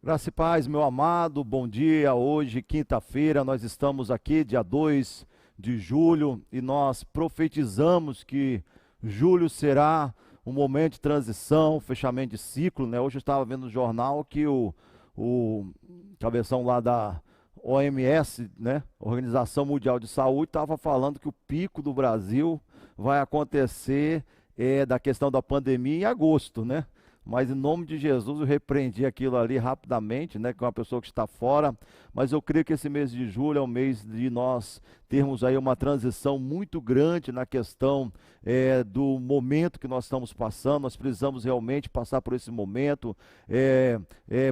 Graça e paz, meu amado, bom dia. Hoje, quinta-feira, nós estamos aqui, dia 2 de julho, e nós profetizamos que julho será um momento de transição, fechamento de ciclo, né? Hoje eu estava vendo no jornal que o cabeção lá da OMS, né? Organização Mundial de Saúde, estava falando que o pico do Brasil vai acontecer da questão da pandemia em agosto, né? Mas em nome de Jesus eu repreendi aquilo ali rapidamente, né? Com uma pessoa que está fora. Mas eu creio que esse mês de julho é o mês de nós termos aí uma transição muito grande na questão do momento que nós estamos passando. Nós precisamos realmente passar por esse momento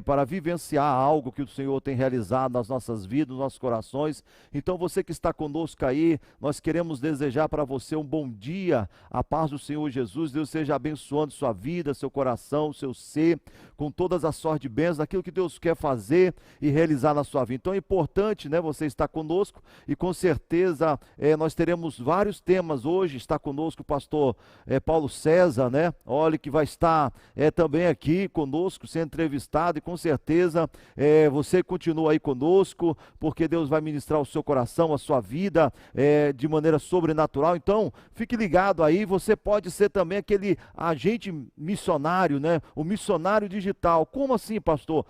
para vivenciar algo que o Senhor tem realizado nas nossas vidas, nos nossos corações. Então você que está conosco aí, nós queremos desejar para você um bom dia, a paz do Senhor Jesus. Deus seja abençoando sua vida, seu coração, seu ser, com todas as sortes de bênçãos, daquilo que Deus quer fazer e realizar na sua vida. Então é importante, né, você estar conosco e com certeza nós teremos vários temas hoje. Está conosco o pastor Paulo César, né? Olha, que vai estar também aqui conosco, sendo entrevistado, e com certeza você continua aí conosco, porque Deus vai ministrar o seu coração, a sua vida de maneira sobrenatural. Então fique ligado aí. Você pode ser também aquele agente missionário, né? O missionário digital. Como assim, pastor?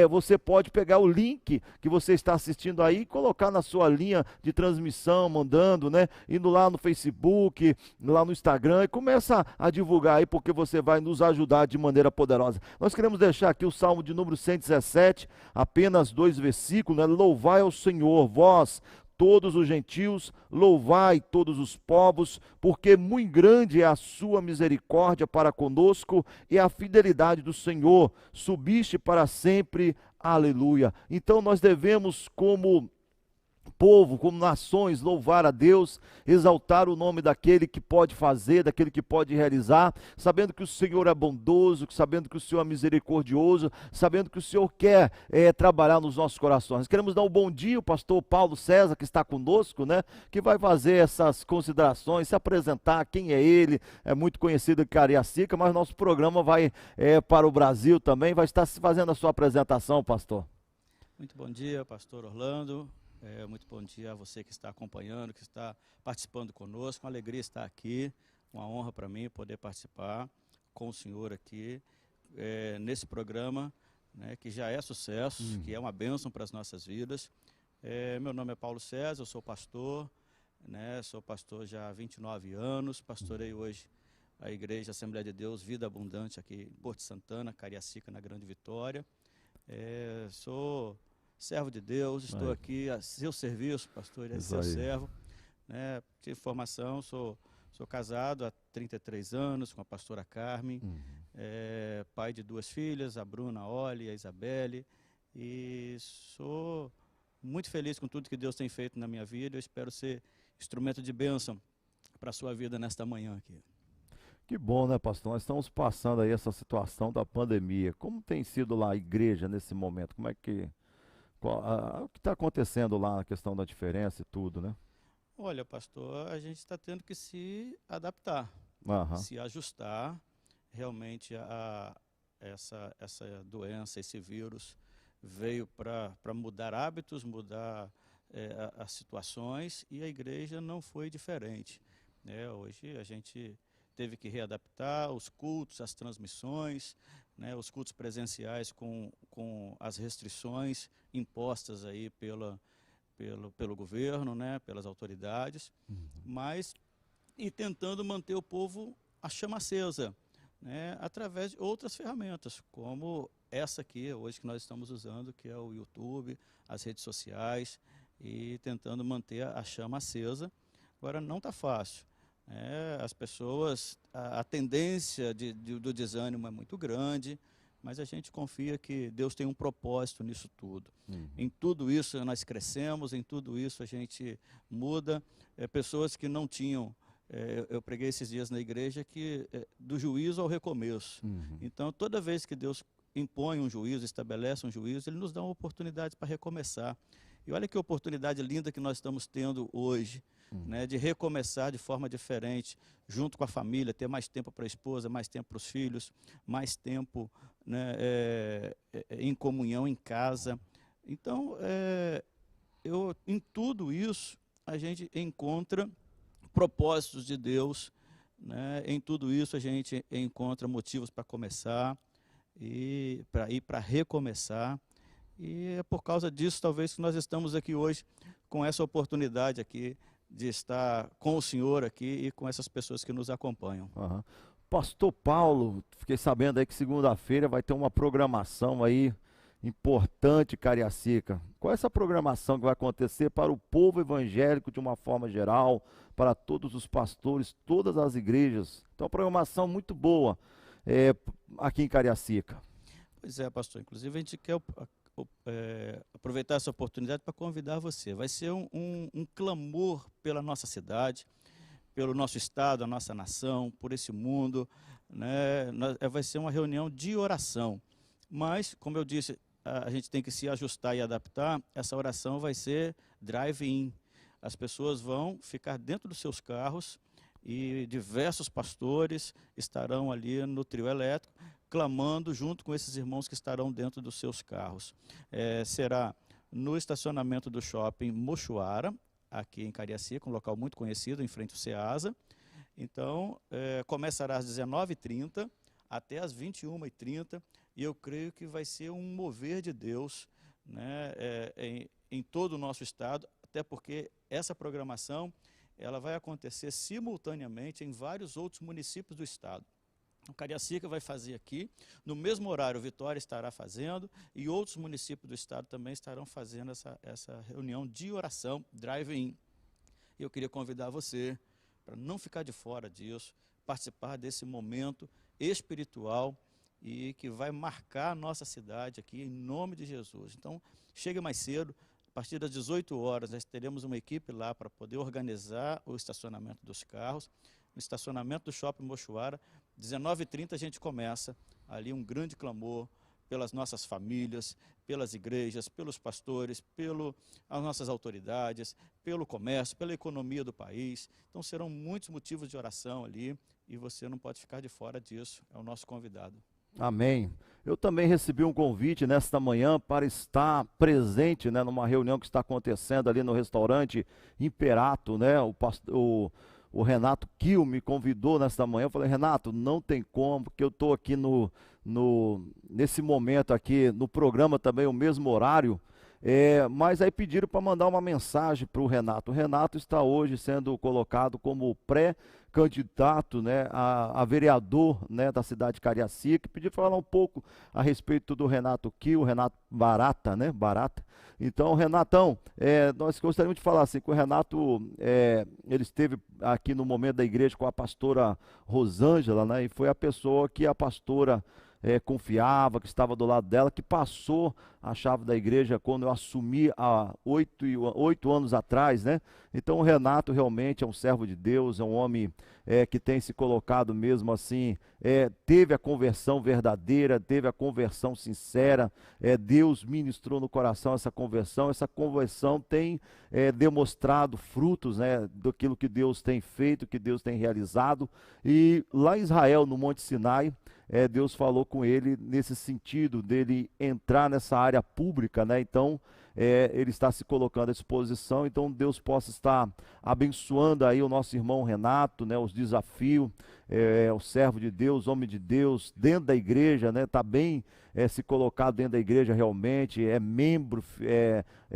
Você pode pegar o link que você está assistindo aí e colocar na sua linha de transmissão, mandando, né? Indo lá no Facebook, lá no Instagram, e começa a divulgar aí, porque você vai nos ajudar de maneira poderosa. Nós queremos deixar aqui o Salmo de número 117, apenas 2 versículos, né? Louvai ao Senhor, vós todos os gentios, louvai todos os povos, porque muito grande é a sua misericórdia para conosco e a fidelidade do Senhor, subiste para sempre, aleluia. Então nós devemos, como povo, como nações, louvar a Deus, exaltar o nome daquele que pode fazer, daquele que pode realizar, sabendo que o Senhor é bondoso, sabendo que o Senhor é misericordioso, sabendo que o Senhor quer trabalhar nos nossos corações. Queremos dar um bom dia ao pastor Paulo César, que está conosco, né? Que vai fazer essas considerações, se apresentar, quem é ele. É muito conhecido em Cariacica, mas nosso programa vai para o Brasil também, vai estar fazendo a sua apresentação, pastor. Muito bom dia, pastor Orlando. Muito bom dia a você que está acompanhando, que está participando conosco. Uma alegria estar aqui, uma honra para mim poder participar com o senhor aqui nesse programa, né, que já é sucesso, que é uma bênção para as nossas vidas. Meu nome é Paulo César, eu sou pastor, né, sou pastor já há 29 anos, pastorei hoje a Igreja Assembleia de Deus Vida Abundante aqui em Porto Santana, Cariacica, na Grande Vitória. Sou servo de Deus, estou aqui a seu serviço, pastor, e a seu servo. Né? Tive formação, sou casado há 33 anos com a pastora Carmen, pai de 2 filhas, a Bruna, a Oli, a Isabelle, e sou muito feliz com tudo que Deus tem feito na minha vida. Eu espero ser instrumento de bênção para a sua vida nesta manhã aqui. Que bom, né, pastor? Nós estamos passando aí essa situação da pandemia. Como tem sido lá a igreja nesse momento? Como é que... o que está acontecendo lá, a questão da diferença e tudo, né? Olha, pastor, a gente está tendo que se adaptar, se ajustar realmente a essa doença, esse vírus veio para mudar hábitos, mudar as situações, e a igreja não foi diferente, né? Hoje a gente teve que readaptar os cultos, as transmissões, né, os cultos presenciais com as restrições impostas aí pelo governo, né, pelas autoridades, mas e tentando manter o povo a chama acesa, né, através de outras ferramentas, como essa aqui hoje que nós estamos usando, que é o YouTube, as redes sociais, e tentando manter a chama acesa. Agora não está fácil. As pessoas, a tendência do desânimo é muito grande, mas a gente confia que Deus tem um propósito nisso tudo. Em tudo isso nós crescemos, em tudo isso a gente muda. Pessoas que não tinham, eu preguei esses dias na igreja, que do juízo ao recomeço. Então toda vez que Deus impõe um juízo, estabelece um juízo, Ele nos dá uma oportunidade para recomeçar. E olha que oportunidade linda que nós estamos tendo hoje, né, de recomeçar de forma diferente, junto com a família, ter mais tempo para a esposa, mais tempo para os filhos, mais tempo, né, em comunhão em casa. Então, em tudo isso, a gente encontra propósitos de Deus, né? Em tudo isso a gente encontra motivos para começar e para recomeçar. E é por causa disso, talvez, que nós estamos aqui hoje com essa oportunidade aqui de estar com o Senhor aqui e com essas pessoas que nos acompanham. Uhum. Pastor Paulo, fiquei sabendo aí que segunda-feira vai ter uma programação aí importante, Cariacica. Qual é essa programação que vai acontecer para o povo evangélico de uma forma geral, para todos os pastores, todas as igrejas? Então, uma programação muito boa aqui em Cariacica. Pois é, pastor. Inclusive, a gente quer aproveitar essa oportunidade para convidar você. Vai ser um clamor pela nossa cidade, pelo nosso estado, a nossa nação, por esse mundo, né? Vai ser uma reunião de oração. Mas, como eu disse, a gente tem que se ajustar e adaptar. Essa oração vai ser drive-in. As pessoas vão ficar dentro dos seus carros e diversos pastores estarão ali no trio elétrico, clamando junto com esses irmãos que estarão dentro dos seus carros. Será no estacionamento do shopping Mochuara, aqui em Cariacica, um local muito conhecido, em frente ao Ceasa. Então, começará às 19h30 até às 21h30, e eu creio que vai ser um mover de Deus, né, em todo o nosso estado, até porque essa programação ela vai acontecer simultaneamente em vários outros municípios do estado. O Cariacica vai fazer aqui, no mesmo horário Vitória estará fazendo e outros municípios do estado também estarão fazendo essa reunião de oração, drive-in. Eu queria convidar você para não ficar de fora disso, participar desse momento espiritual e que vai marcar a nossa cidade aqui em nome de Jesus. Então, chegue mais cedo. A partir das 18 horas, nós teremos uma equipe lá para poder organizar o estacionamento dos carros. No estacionamento do Shopping Mochuara, 19h30 a gente começa ali um grande clamor pelas nossas famílias, pelas igrejas, pelos pastores, pelas nossas autoridades, pelo comércio, pela economia do país. Então serão muitos motivos de oração ali e você não pode ficar de fora disso, é o nosso convidado. Amém. Eu também recebi um convite nesta manhã para estar presente, né, numa reunião que está acontecendo ali no restaurante Imperato, né? O Renato Kiel me convidou nesta manhã. Eu falei, Renato, não tem como, porque eu estou aqui nesse momento aqui no programa também, o mesmo horário. Mas aí pediram para mandar uma mensagem para o Renato. O Renato está hoje sendo colocado como pré-candidato, né, a vereador, né, da cidade de Cariacica. Pedi para falar um pouco a respeito do Renato Kiel, Renato Barata, né? Barata. Então, Renatão, nós gostaríamos de falar assim, que o Renato, ele esteve aqui no momento da igreja com a pastora Rosângela, né? E foi a pessoa que a pastora confiava, que estava do lado dela, que passou a chave da igreja quando eu assumi há 8 anos atrás, né? Então o Renato realmente é um servo de Deus, é um homem que tem se colocado mesmo assim, teve a conversão verdadeira, teve a conversão sincera, Deus ministrou no coração essa conversão tem demonstrado frutos, né, daquilo que Deus tem feito, que Deus tem realizado. E lá em Israel, no Monte Sinai, Deus falou com ele nesse sentido dele entrar nessa área pública, né? Então ele está se colocando à disposição. Então Deus possa estar abençoando aí o nosso irmão Renato, né? Os desafios, o servo de Deus, homem de Deus, dentro da igreja, né? Está bem se colocado dentro da igreja realmente, é membro,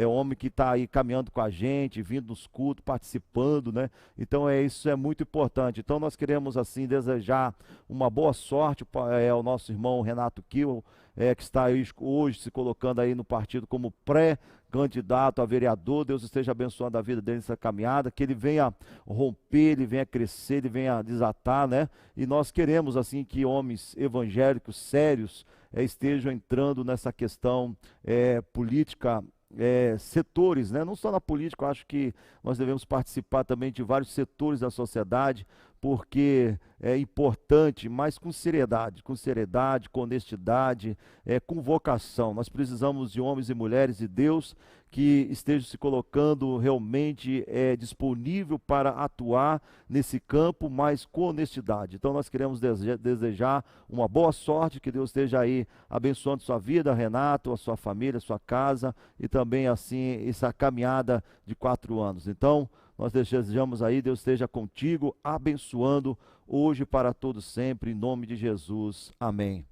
homem que está aí caminhando com a gente, vindo nos cultos, participando, né? Então isso é muito importante. Então nós queremos assim desejar uma boa sorte ao nosso irmão Renato Kiel, que está aí hoje se colocando aí no partido como pré-candidato a vereador. Deus esteja abençoando a vida dele nessa caminhada, que ele venha romper, ele venha crescer, ele venha desatar, né? E nós queremos assim que homens evangélicos sérios estejam entrando nessa questão política, setores, né? Não só na política, eu acho que nós devemos participar também de vários setores da sociedade, porque é importante, mas com seriedade, com honestidade, com vocação. Nós precisamos de homens e mulheres de Deus que esteja se colocando realmente disponível para atuar nesse campo, mas com honestidade. Então nós queremos desejar uma boa sorte, que Deus esteja aí abençoando sua vida, Renato, a sua família, a sua casa, e também assim essa caminhada de 4 anos. Então nós desejamos aí, Deus esteja contigo, abençoando hoje para todos sempre, em nome de Jesus. Amém.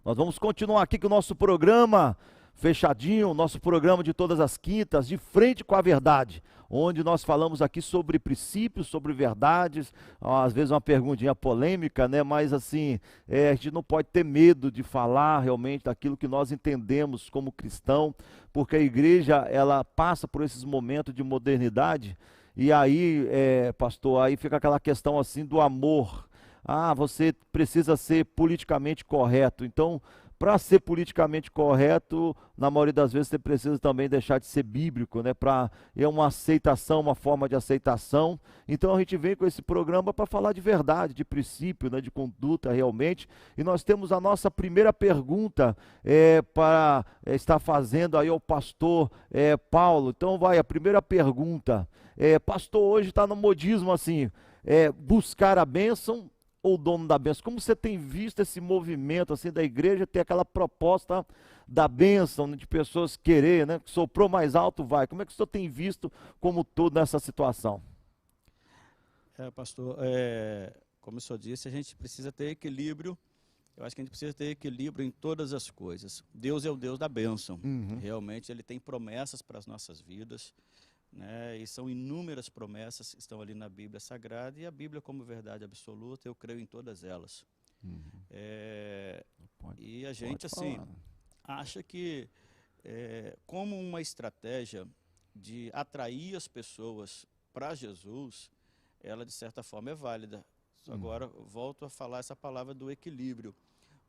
Nós vamos continuar aqui com o nosso programa fechadinho, nosso programa de todas as quintas, de frente com a verdade, onde nós falamos aqui sobre princípios, sobre verdades, às vezes uma perguntinha polêmica, né? Mas assim, a gente não pode ter medo de falar realmente daquilo que nós entendemos como cristão, porque a igreja, ela passa por esses momentos de modernidade, e aí, pastor, aí fica aquela questão assim do amor. Ah, você precisa ser politicamente correto, então para ser politicamente correto, na maioria das vezes você precisa também deixar de ser bíblico, né? É uma aceitação, uma forma de aceitação. Então a gente vem com esse programa para falar de verdade, de princípio, né? De conduta realmente. E nós temos a nossa primeira pergunta para estar fazendo aí ao pastor Paulo. Então vai, a primeira pergunta. Pastor, hoje está no modismo assim, buscar a bênção ou o dono da bênção? Como você tem visto esse movimento assim da igreja ter aquela proposta da bênção, né, de pessoas querer, né, que soprou mais alto vai? Como é que o senhor tem visto como todo nessa situação? Pastor, como o senhor disse, a gente precisa ter equilíbrio. Eu acho que a gente precisa ter equilíbrio em todas as coisas. Deus é o Deus da bênção. Realmente Ele tem promessas para as nossas vidas, né? E são inúmeras promessas que estão ali na Bíblia Sagrada, e a Bíblia como verdade absoluta, eu creio em todas elas. E a gente assim acha que como uma estratégia de atrair as pessoas para Jesus, ela de certa forma é válida. Agora volto a falar essa palavra do equilíbrio,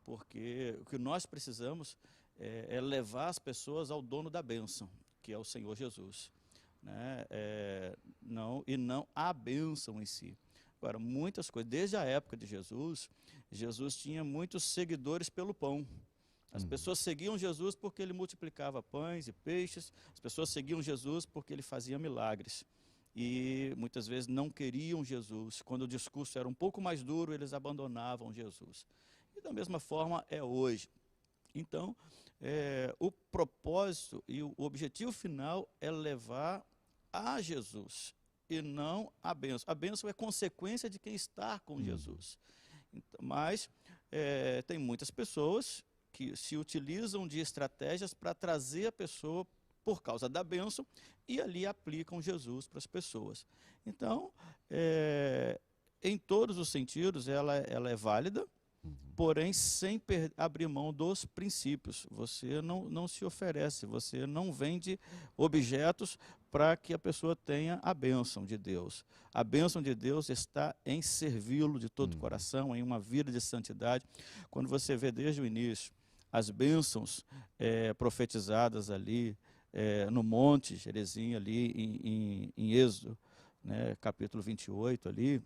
porque o que nós precisamos é levar as pessoas ao dono da bênção, que é o Senhor Jesus. Né? Não a bênção em si. Agora, muitas coisas, desde a época de Jesus, Jesus tinha muitos seguidores pelo pão. As pessoas seguiam Jesus porque ele multiplicava pães e peixes, as pessoas seguiam Jesus porque ele fazia milagres. E muitas vezes não queriam Jesus. Quando o discurso era um pouco mais duro, eles abandonavam Jesus. E da mesma forma é hoje. Então, o propósito e o objetivo final é levar a Jesus e não a bênção. A bênção é consequência de quem está com Jesus. Então, mas tem muitas pessoas que se utilizam de estratégias para trazer a pessoa por causa da bênção e ali aplicam Jesus para as pessoas. Então, em todos os sentidos, ela é válida, porém sem abrir mão dos princípios. Você não se oferece, você não vende objetos para que a pessoa tenha a bênção de Deus. A bênção de Deus está em servi-lo de todo o coração, em uma vida de santidade. Quando você vê desde o início as bênçãos profetizadas ali no Monte Gerizim, ali em Êxodo, né, capítulo 28 ali,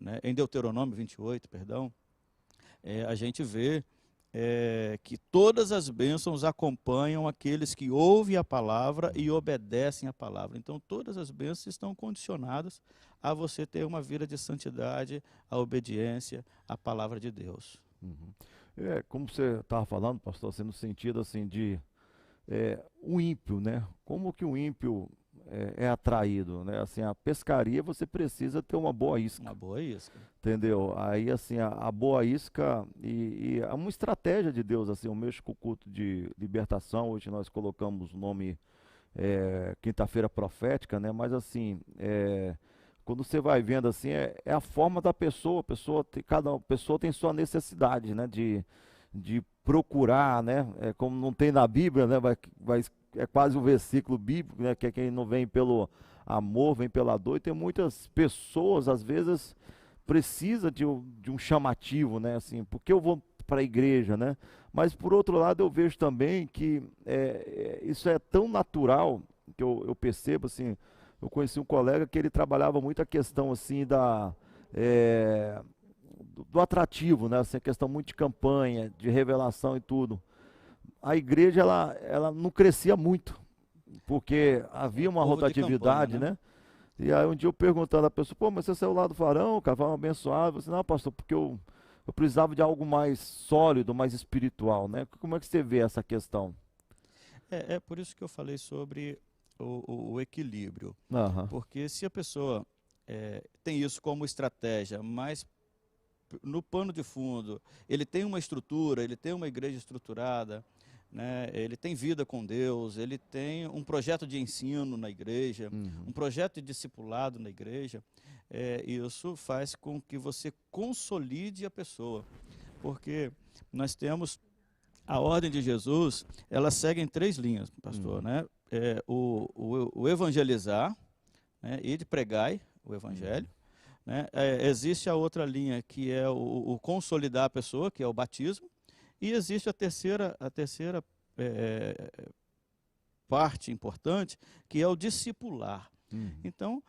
né, em Deuteronômio 28, perdão, a gente vê que todas as bênçãos acompanham aqueles que ouvem a palavra e obedecem a palavra. Então, todas as bênçãos estão condicionadas a você ter uma vida de santidade, a obediência à palavra de Deus. Como você estava falando, pastor, assim, no sentido assim de o ímpio, né? Como que o ímpio é atraído, né? Assim, a pescaria você precisa ter uma boa isca. Uma boa isca. Entendeu? Aí, assim, a boa isca e é uma estratégia de Deus, assim, o mesmo com o culto de libertação, hoje nós colocamos o nome Quinta-feira Profética, né? Mas, assim, quando você vai vendo, assim, é a forma da pessoa, cada pessoa tem sua necessidade, né? De procurar, né? Como não tem na Bíblia, né? É quase um versículo bíblico, né? Que é quem não vem pelo amor, vem pela dor. E tem muitas pessoas, às vezes, precisa de um chamativo, né? Assim, porque eu vou para a igreja, né? Mas, por outro lado, eu vejo também que isso é tão natural, que eu percebo, assim, eu conheci um colega que ele trabalhava muito a questão, assim, do atrativo, né? Assim, a questão muito de campanha, de revelação e tudo. A igreja ela não crescia muito, porque havia uma rotatividade, campanha, né? E aí um dia eu perguntando à pessoa, pô, mas você saiu lá do Farão, cara, foi abençoado. Eu disse, não, pastor, porque eu precisava de algo mais sólido, mais espiritual, né? Como é que você vê essa questão? É por isso que eu falei sobre o equilíbrio. Aham. Porque se a pessoa tem isso como estratégia, mas no pano de fundo ele tem uma estrutura, ele tem uma igreja estruturada, né? Ele tem vida com Deus, ele tem um projeto de ensino na igreja, um projeto de discipulado na igreja, isso faz com que você consolide a pessoa, porque nós temos a ordem de Jesus, ela segue em 3 linhas, pastor, né? O evangelizar, né? E de pregar o evangelho, né? Existe a outra linha que é o consolidar a pessoa, que é o batismo, e existe a terceira parte importante, que é o discipular. Então,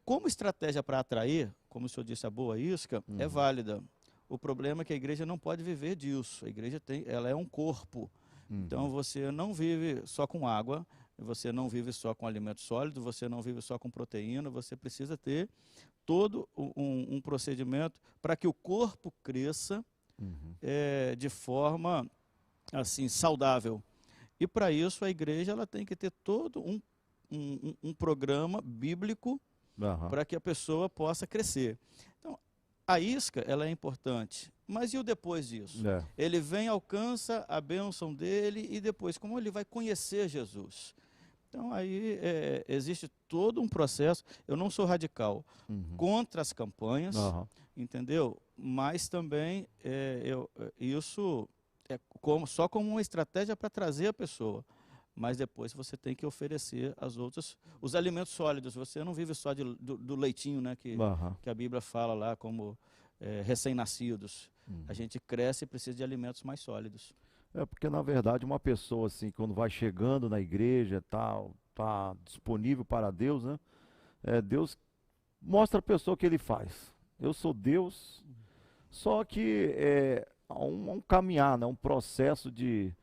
como estratégia para atrair, como o senhor disse, a boa isca, é válida. O problema é que a igreja não pode viver disso. A igreja ela é um corpo. Então, você não vive só com água, você não vive só com alimento sólido, você não vive só com proteína, você precisa ter todo um procedimento para que o corpo cresça de forma assim saudável. E para isso a igreja ela tem que ter todo um programa bíblico para que a pessoa possa crescer. Então, a isca ela é importante, mas e o depois disso? Ele vem, alcança a bênção dele e depois, como ele vai conhecer Jesus? Então, aí existe todo um processo. Eu não sou radical contra as campanhas, entendeu? Mas também isso só como uma estratégia para trazer a pessoa. Mas depois você tem que oferecer os alimentos sólidos. Você não vive só do leitinho, né, que a Bíblia fala lá como recém-nascidos. A gente cresce e precisa de alimentos mais sólidos. Porque na verdade uma pessoa assim, quando vai chegando na igreja, tá disponível para Deus, né? Deus mostra a pessoa o que ele faz. Eu sou Deus, só que há um caminhar, né? Um processo de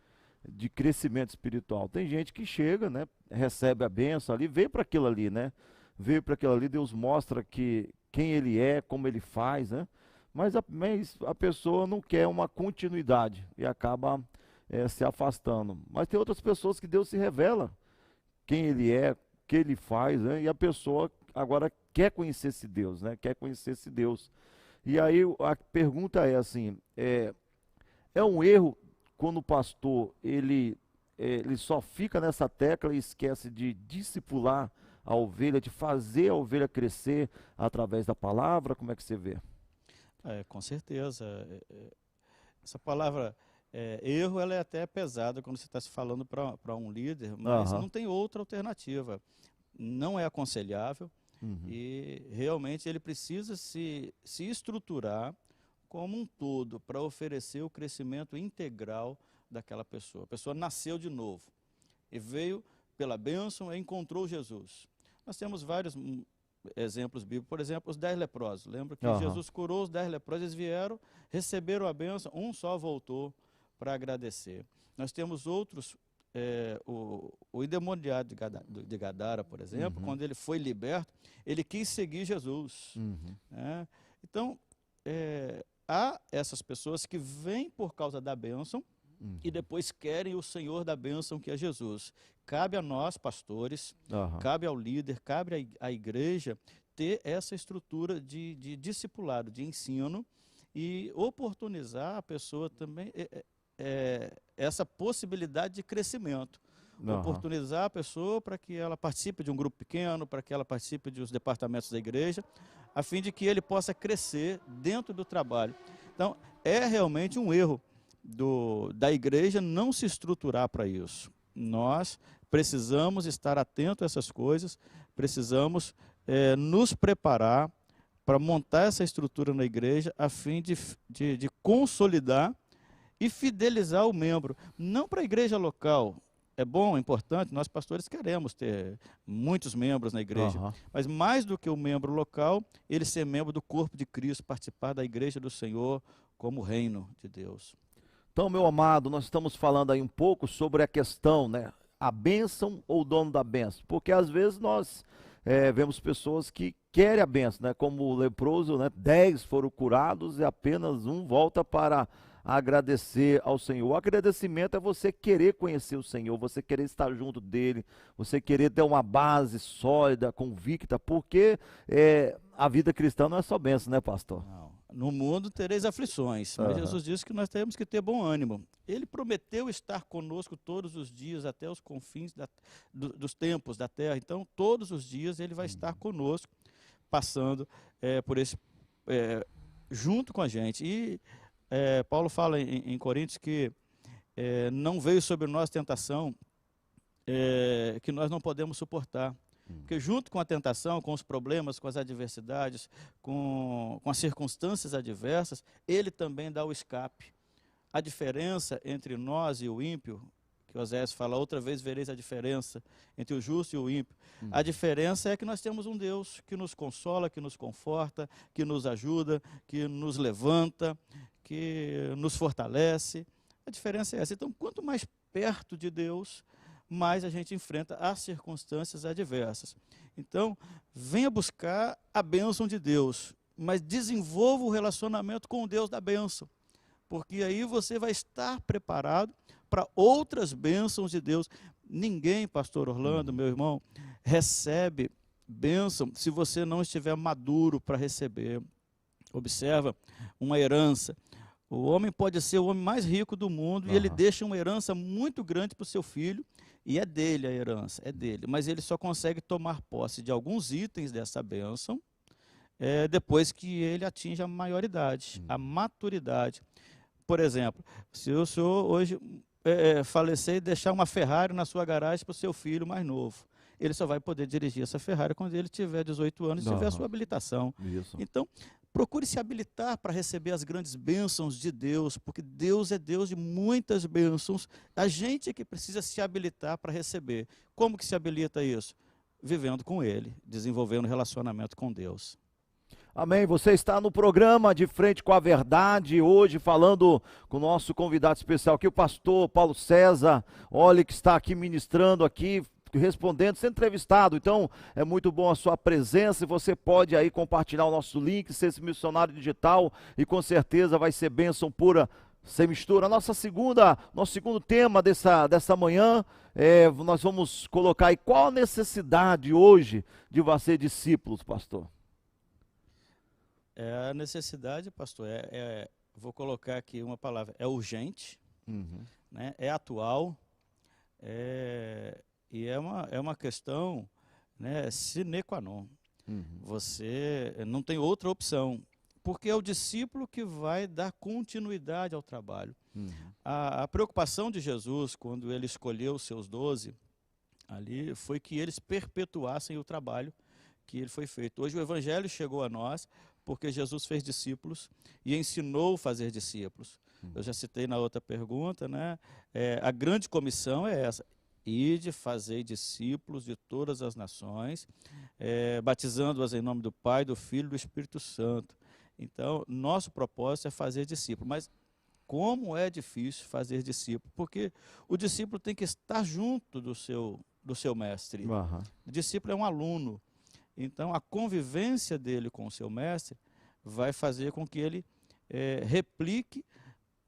crescimento espiritual. Tem gente que chega, né? Recebe a bênção ali, veio para aquilo ali, né? Veio para aquilo ali, Deus mostra quem ele é, como ele faz, né? Mas a pessoa não quer uma continuidade e acaba se afastando. Mas tem outras pessoas que Deus se revela quem ele é, o que ele faz, né? E a pessoa agora quer conhecer esse Deus, né? Quer conhecer esse Deus. E aí a pergunta é assim, é um erro quando o pastor ele só fica nessa tecla e esquece de discipular a ovelha, de fazer a ovelha crescer através da palavra? Como é que você vê? Com certeza. Essa palavra erro ela é até pesada quando você está se falando para um líder, mas não tem outra alternativa. Não é aconselhável e realmente ele precisa se estruturar como um todo para oferecer o crescimento integral daquela pessoa. A pessoa nasceu de novo e veio pela bênção e encontrou Jesus. Nós temos vários exemplos bíblicos, por exemplo, os 10 leprosos. Lembra que Jesus curou os 10 leprosos, eles vieram, receberam a bênção, um só voltou para agradecer. Nós temos outros, o endemoniado de Gadara, por exemplo, quando ele foi liberto, ele quis seguir Jesus. Né? Então, há essas pessoas que vêm por causa da bênção e depois querem o Senhor da bênção, que é Jesus. Cabe a nós, pastores, cabe ao líder, cabe à igreja ter essa estrutura de discipulado, de ensino e oportunizar a pessoa também essa possibilidade de crescimento. Oportunizar a pessoa para que ela participe de um grupo pequeno, para que ela participe dos departamentos da igreja, a fim de que ele possa crescer dentro do trabalho. Então, é realmente um erro da igreja não se estruturar para isso. Nós precisamos estar atentos a essas coisas, precisamos nos preparar para montar essa estrutura na igreja, a fim de consolidar e fidelizar o membro. Não para a igreja local. É bom, é importante, nós pastores queremos ter muitos membros na igreja, mas mais do que o membro local, ele ser membro do corpo de Cristo, participar da igreja do Senhor como reino de Deus. Então, meu amado, nós estamos falando aí um pouco sobre a questão, né? a bênção ou o dono da bênção? Porque às vezes nós vemos pessoas que querem a bênção, né? Como o leproso, né? 10 foram curados e apenas um volta para agradecer ao Senhor. O agradecimento é você querer conhecer o Senhor, você querer estar junto dele, você querer ter uma base sólida, convicta, porque a vida cristã não é só bênção, né, pastor? Não. No mundo tereis aflições, mas Jesus disse que nós temos que ter bom ânimo. Ele prometeu estar conosco todos os dias, até os confins dos tempos da terra. Então, todos os dias ele vai estar conosco, passando por esse, junto com a gente. E Paulo fala em Coríntios que não veio sobre nós tentação que nós não podemos suportar. Porque junto com a tentação, com os problemas, com as adversidades, com as circunstâncias adversas, ele também dá o escape. A diferença entre nós e o ímpio, que Oséias fala, outra vez vereis a diferença entre o justo e o ímpio. A diferença é que nós temos um Deus que nos consola, que nos conforta, que nos ajuda, que nos levanta, que nos fortalece. A diferença é essa. Então, quanto mais perto de Deus, mais a gente enfrenta as circunstâncias adversas. Então, venha buscar a bênção de Deus, mas desenvolva o relacionamento com o Deus da bênção, porque aí você vai estar preparado para outras bênçãos de Deus. Ninguém, pastor Orlando, meu irmão, recebe bênção se você não estiver maduro para receber. Observa uma herança. O homem pode ser o homem mais rico do mundo e ele deixa uma herança muito grande para o seu filho, e é dele a herança, é dele. Mas ele só consegue tomar posse de alguns itens dessa bênção depois que ele atinge a maioridade, a maturidade. Por exemplo, se o senhor hoje falecer e deixar uma Ferrari na sua garagem para o seu filho mais novo, ele só vai poder dirigir essa Ferrari quando ele tiver 18 anos e tiver a sua habilitação. Isso. Então, procure se habilitar para receber as grandes bênçãos de Deus, porque Deus é Deus de muitas bênçãos. A gente é que precisa se habilitar para receber. Como que se habilita isso? Vivendo com Ele, desenvolvendo um relacionamento com Deus. Amém. Você está no programa De Frente com a Verdade, hoje falando com o nosso convidado especial aqui, o pastor Paulo César. Olha que está aqui ministrando aqui, respondendo, sendo entrevistado. Então é muito bom a sua presença e você pode aí compartilhar o nosso link, ser esse missionário digital, e com certeza vai ser bênção pura, sem mistura. Nosso segundo tema dessa manhã, nós vamos colocar aí qual a necessidade hoje de você discípulos, pastor. A necessidade, pastor, vou colocar aqui uma palavra, é urgente, né, é atual, e é uma questão, né, sine qua non. Você não tem outra opção, porque é o discípulo que vai dar continuidade ao trabalho. A preocupação de Jesus, quando ele escolheu os seus 12, ali, foi que eles perpetuassem o trabalho que ele foi feito. Hoje o evangelho chegou a nós porque Jesus fez discípulos e ensinou a fazer discípulos. Eu já citei na outra pergunta, né? A grande comissão é essa: ide, fazei discípulos de todas as nações, batizando-as em nome do Pai, do Filho e do Espírito Santo. Então, nosso propósito é fazer discípulo. Mas como é difícil fazer discípulo? Porque o discípulo tem que estar junto do seu mestre. O discípulo é um aluno. Então, a convivência dele com o seu mestre vai fazer com que ele replique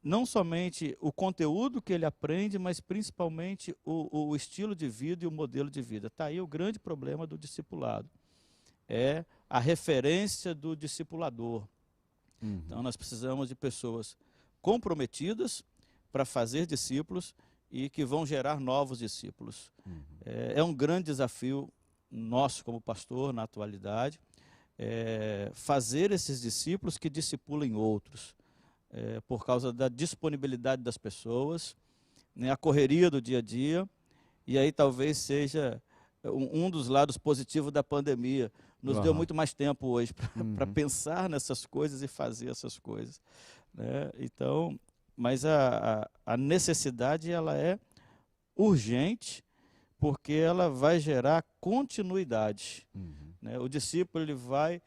não somente o conteúdo que ele aprende, mas principalmente o estilo de vida e o modelo de vida. Está aí o grande problema do discipulado. É a referência do discipulador. Então, nós precisamos de pessoas comprometidas para fazer discípulos e que vão gerar novos discípulos. É um grande desafio nosso como pastor na atualidade, fazer esses discípulos que discipulem outros, por causa da disponibilidade das pessoas, né, a correria do dia a dia, e aí talvez seja um dos lados positivos da pandemia. Nos deu muito mais tempo hoje para pensar nessas coisas e fazer essas coisas, né? Então, mas a necessidade, ela é urgente, porque ela vai gerar continuidade. Né? O discípulo, ele vai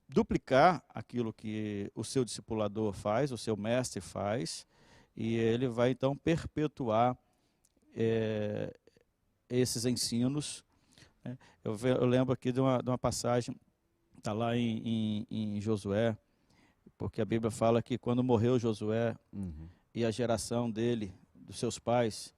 duplicar aquilo que o seu discipulador faz, o seu mestre faz, e ele vai então perpetuar esses ensinos, né? Eu lembro aqui de uma passagem, está lá em Josué, porque a Bíblia fala que quando morreu Josué e a geração dele, dos seus pais,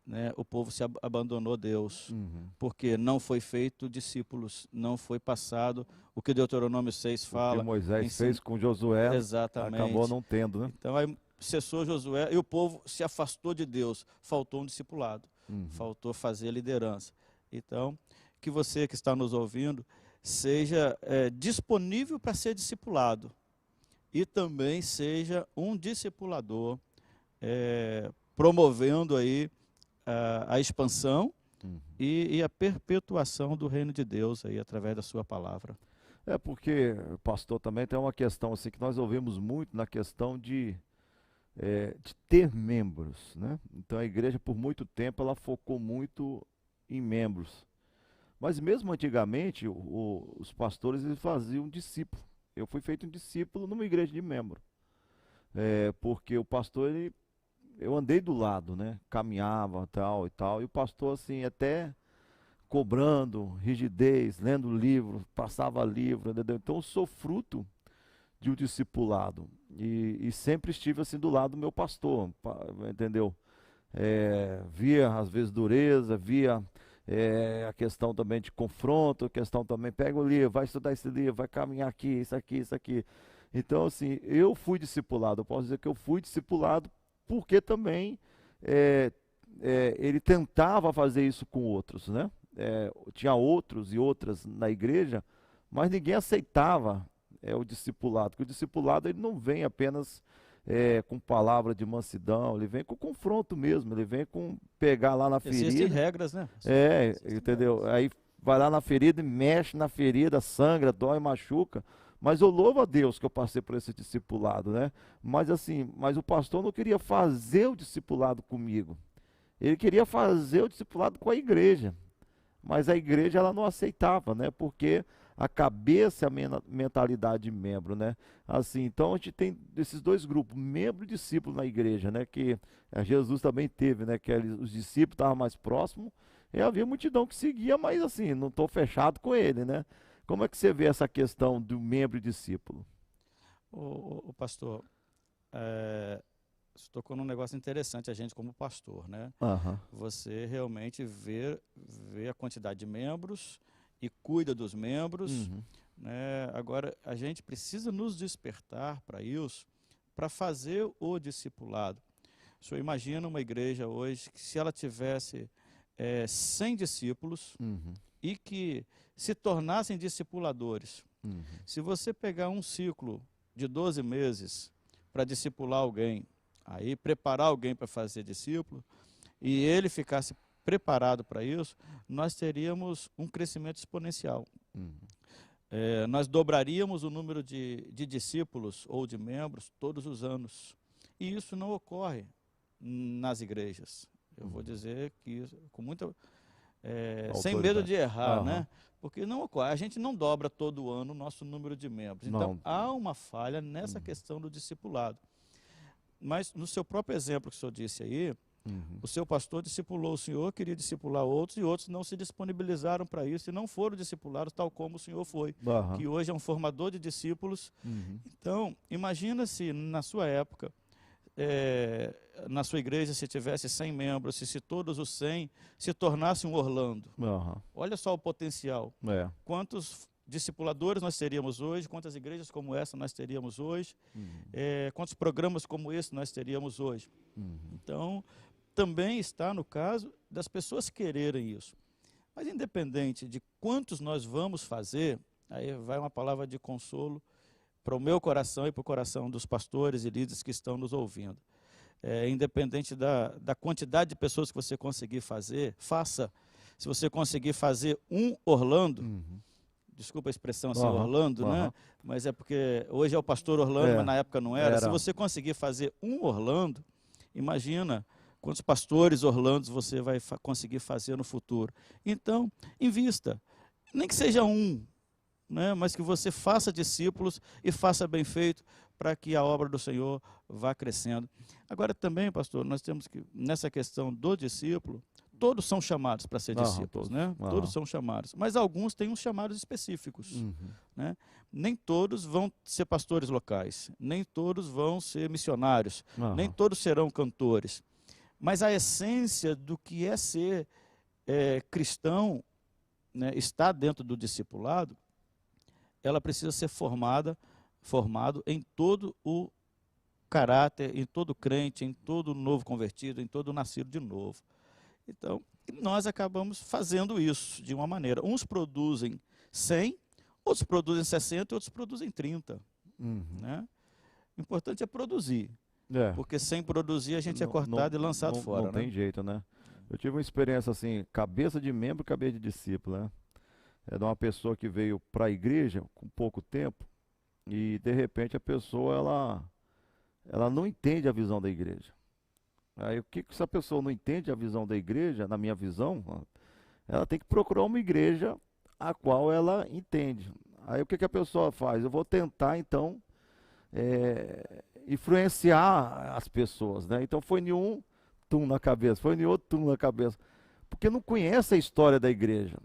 né, o povo se abandonou Deus, porque não foi feito discípulos, não foi passado o que Deuteronômio 6 fala. O que Moisés fez com Josué, exatamente, acabou não tendo, né? Então aí cessou Josué e o povo se afastou de Deus, faltou um discipulado, faltou fazer liderança. Então, que você que está nos ouvindo seja disponível para ser discipulado e também seja um discipulador, promovendo aí a expansão e a perpetuação do reino de Deus aí através da sua palavra. Porque, pastor, também tem uma questão assim que nós ouvimos muito na questão de ter membros, né? Então a igreja por muito tempo ela focou muito em membros, mas mesmo antigamente os pastores eles faziam discípulo. Eu fui feito um discípulo numa igreja de membro, porque o pastor eu andei do lado, né? Caminhava tal e tal, e o pastor assim até cobrando rigidez, lendo livro, passava livro, entendeu? Então eu sou fruto de um discipulado e sempre estive assim do lado do meu pastor, entendeu? Via às vezes dureza, via a questão também de confronto, a questão também, pega o livro, vai estudar esse livro, vai caminhar aqui, isso aqui, isso aqui. Então assim, eu fui discipulado, eu posso dizer que eu fui discipulado porque também ele tentava fazer isso com outros, né? Tinha outros e outras na igreja, mas ninguém aceitava o discipulado, porque o discipulado ele não vem apenas com palavra de mansidão, ele vem com confronto mesmo, ele vem com pegar lá na ferida. Existem regras, né? Entendeu? Regras. Aí vai lá na ferida e mexe na ferida, sangra, dói, machuca. Mas eu louvo a Deus que eu passei por esse discipulado, né? Mas assim, o pastor não queria fazer o discipulado comigo. Ele queria fazer o discipulado com a igreja. Mas a igreja ela não aceitava, né? Porque a cabeça é a mentalidade de membro, né? Assim, então a gente tem esses dois grupos, membro e discípulo na igreja, né? Que Jesus também teve, né? Que os discípulos estavam mais próximos e havia multidão que seguia, mas assim, não estou fechado com ele, né? Como é que você vê essa questão do membro e discípulo? O pastor, você tocou num negócio interessante, a gente como pastor, né? Você realmente vê a quantidade de membros e cuida dos membros, né? Agora, a gente precisa nos despertar para isso, para fazer o discipulado. O senhor imagina uma igreja hoje que se ela tivesse 100 discípulos e que se tornassem discipuladores. Se você pegar um ciclo de 12 meses para discipular alguém, aí preparar alguém para fazer discípulo, e ele ficasse preparado para isso, nós teríamos um crescimento exponencial. Nós dobraríamos o número de discípulos ou de membros todos os anos. E isso não ocorre nas igrejas. Eu vou dizer que isso, com muita... sem medo de errar, né? Porque não ocorre. A gente não dobra todo ano o nosso número de membros. Então, há uma falha nessa questão do discipulado. Mas, no seu próprio exemplo que o senhor disse aí, o seu pastor discipulou o senhor, queria discipular outros, e outros não se disponibilizaram para isso e não foram discipulados tal como o senhor foi, que hoje é um formador de discípulos. Então, imagina se na sua época, na sua igreja, se tivesse 100 membros, se todos os 100 se tornassem um Orlando. Olha só o potencial. Quantos discipuladores nós teríamos hoje, quantas igrejas como essa nós teríamos hoje, quantos programas como esse nós teríamos hoje. Então, também está no caso das pessoas quererem isso. Mas independente de quantos nós vamos fazer, aí vai uma palavra de consolo para o meu coração e para o coração dos pastores e líderes que estão nos ouvindo. Independente da quantidade de pessoas que você conseguir fazer, faça. Se você conseguir fazer um Orlando, desculpa a expressão assim, Orlando, né? Mas é porque hoje é o pastor Orlando, mas na época não era. Se você conseguir fazer um Orlando, imagina quantos pastores Orlandos você vai conseguir fazer no futuro. Então, invista. Nem que seja um, né, mas que você faça discípulos e faça bem feito para que a obra do Senhor vá crescendo. Agora também, pastor, nós temos que, nessa questão do discípulo, todos são chamados para ser discípulos, né? Todos são chamados, mas alguns têm uns chamados específicos, né? Nem todos vão ser pastores locais, nem todos vão ser missionários, nem todos serão cantores, mas a essência do que é ser cristão, né, está dentro do discipulado. Ela precisa ser formado em todo o caráter, em todo crente, em todo novo convertido, em todo nascido de novo. Então, nós acabamos fazendo isso de uma maneira. Uns produzem 100, outros produzem 60, outros produzem 30. Né? O importante é produzir. Porque sem produzir a gente é cortado e lançado fora. Não tem jeito, né? Eu tive uma experiência assim, cabeça de membro, cabeça de discípulo, né? É de uma pessoa que veio para a igreja com pouco tempo e de repente a pessoa ela não entende a visão da igreja. Aí o que essa pessoa não entende a visão da igreja, na minha visão, ela tem que procurar uma igreja a qual ela entende. Aí o que a pessoa faz? Eu vou tentar então influenciar as pessoas, né? Então foi nenhum tum na cabeça, foi nenhum outro tum na cabeça, porque não conhece a história da igreja.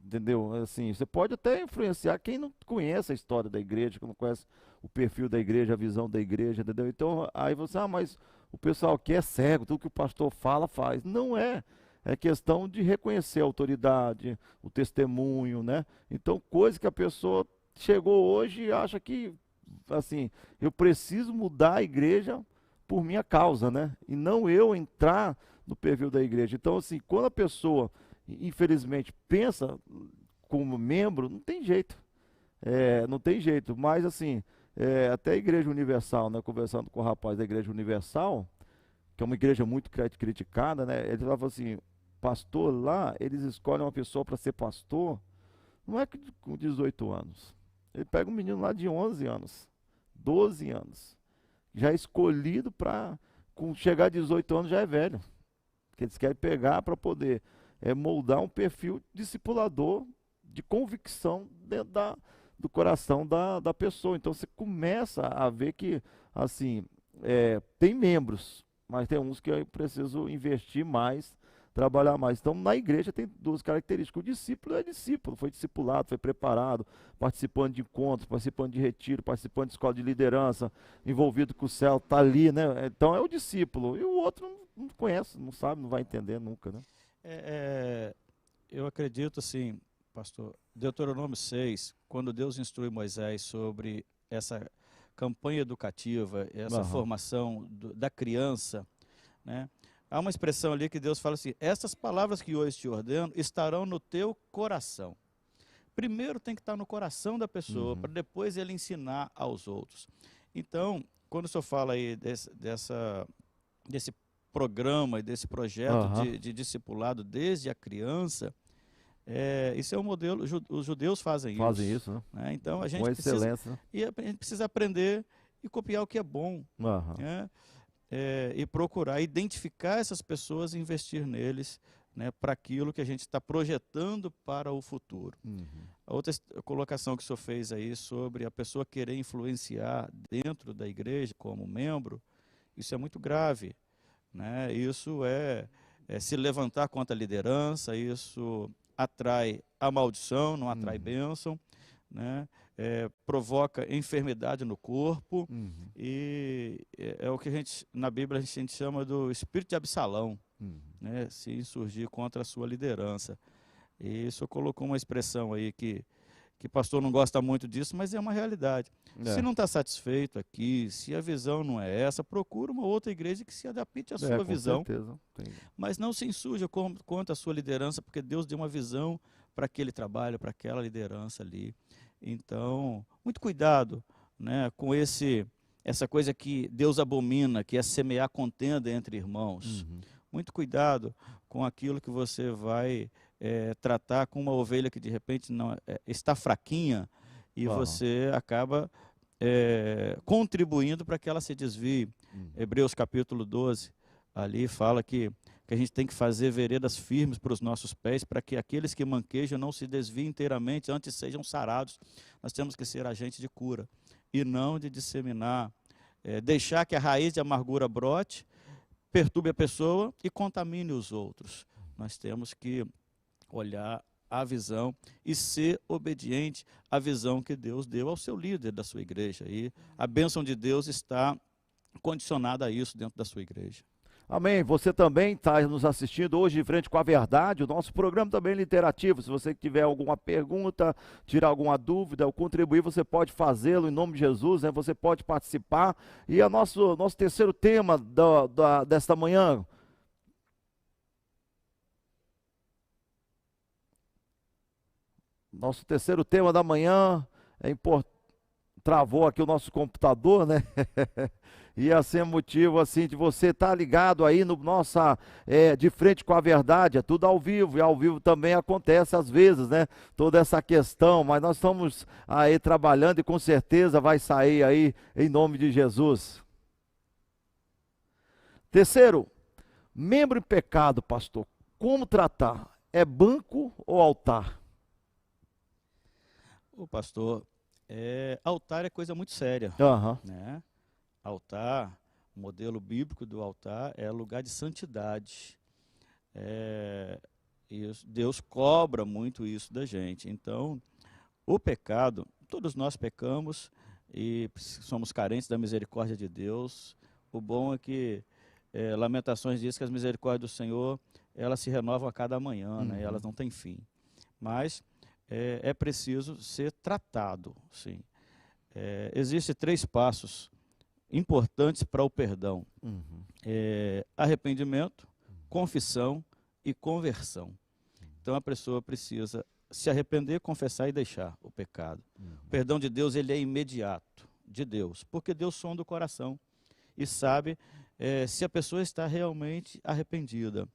Entendeu? Assim, você pode até influenciar quem não conhece a história da igreja, que não conhece o perfil da igreja, a visão da igreja, entendeu? Então, aí você, mas o pessoal aqui é cego, tudo que o pastor fala, faz. Não é. É questão de reconhecer a autoridade, o testemunho, né? Então, coisa que a pessoa chegou hoje e acha que, assim, eu preciso mudar a igreja por minha causa, né? E não eu entrar no perfil da igreja. Então, assim, quando a pessoa infelizmente pensa como membro, não tem jeito, não tem jeito, mas assim, até a Igreja Universal, né, conversando com o rapaz da Igreja Universal, que é uma igreja muito criticada, né, ele falava assim, pastor lá, eles escolhem uma pessoa para ser pastor, não é com 18 anos, ele pega um menino lá de 11 anos, 12 anos, já escolhido para, com chegar a 18 anos já é velho, porque eles querem pegar para poder moldar um perfil discipulador de convicção dentro do coração da pessoa. Então você começa a ver que, assim, tem membros, mas tem uns que eu preciso investir mais, trabalhar mais. Então na igreja tem duas características. O discípulo é discípulo, foi discipulado, foi preparado, participando de encontros, participando de retiro, participando de escola de liderança, envolvido com o céu, está ali, né? Então é o discípulo. E o outro não conhece, não sabe, não vai entender nunca, né? Eu acredito assim, pastor, Deuteronômio 6, quando Deus instrui Moisés sobre essa campanha educativa, essa formação da criança, né? Há uma expressão ali que Deus fala assim, estas palavras que hoje te ordeno estarão no teu coração. Primeiro tem que estar no coração da pessoa, para depois ele ensinar aos outros. Então, quando o senhor fala aí desse programa e desse projeto de discipulado desde a criança, isso é um modelo, os judeus fazem isso, né? Então a gente com excelência, precisa, e a gente precisa aprender e copiar o que é bom, né? E procurar identificar essas pessoas e investir neles, né, para aquilo que a gente está projetando para o futuro. A outra colocação que o senhor fez aí sobre a pessoa querer influenciar dentro da igreja como membro, isso é muito grave. Né? Isso é se levantar contra a liderança, isso atrai a maldição, não atrai bênção, né? Provoca enfermidade no corpo, e é o que na Bíblia a gente chama do espírito de Absalão, né? Se insurgir contra a sua liderança. E isso colocou uma expressão aí que pastor não gosta muito disso, mas é uma realidade. Se não está satisfeito aqui, se a visão não é essa, procura uma outra igreja que se adapte à sua visão. Certeza. Mas não se insurja contra a sua liderança, porque Deus deu uma visão para aquele trabalho, para aquela liderança ali. Então, muito cuidado, né, com essa coisa que Deus abomina, que é semear contenda entre irmãos. Muito cuidado com aquilo que você vai tratar com uma ovelha que de repente não está fraquinha e você acaba contribuindo para que ela se desvie. Hebreus capítulo 12, ali fala que que a gente tem que fazer veredas firmes para os nossos pés, para que aqueles que manquejam não se desviem inteiramente, antes sejam sarados. Nós temos que ser agente de cura, e não de disseminar, deixar que a raiz de amargura brote, perturbe a pessoa e contamine os outros. Nós temos que olhar a visão e ser obediente à visão que Deus deu ao seu líder da sua igreja. E a bênção de Deus está condicionada a isso dentro da sua igreja. Amém. Você também está nos assistindo hoje de Frente com a Verdade, o nosso programa também é interativo. Se você tiver alguma pergunta, tirar alguma dúvida ou contribuir, você pode fazê-lo em nome de Jesus, né? Você pode participar. E o nosso terceiro tema desta manhã. Nosso terceiro tema da manhã é importante. Travou aqui o nosso computador, né? E assim é motivo assim de você estar ligado aí no nossa de Frente com a Verdade, é tudo ao vivo, e ao vivo também acontece às vezes, né? Toda essa questão, mas nós estamos aí trabalhando e com certeza vai sair aí em nome de Jesus. Terceiro, membro em pecado, pastor, como tratar? É banco ou altar? O pastor, altar é coisa muito séria, né? Altar, o modelo bíblico do altar é lugar de santidade. E Deus cobra muito isso da gente. Então, o pecado, todos nós pecamos e somos carentes da misericórdia de Deus. O bom é que Lamentações diz que as misericórdias do Senhor, elas se renovam a cada manhã, né? E elas não têm fim. Mas é preciso ser tratado, sim. Existem 3 passos importantes para o perdão: arrependimento, confissão e conversão. Então a pessoa precisa se arrepender, confessar e deixar o pecado. O perdão de Deus, ele é imediato, de Deus, porque Deus sonda o coração e sabe se a pessoa está realmente arrependida.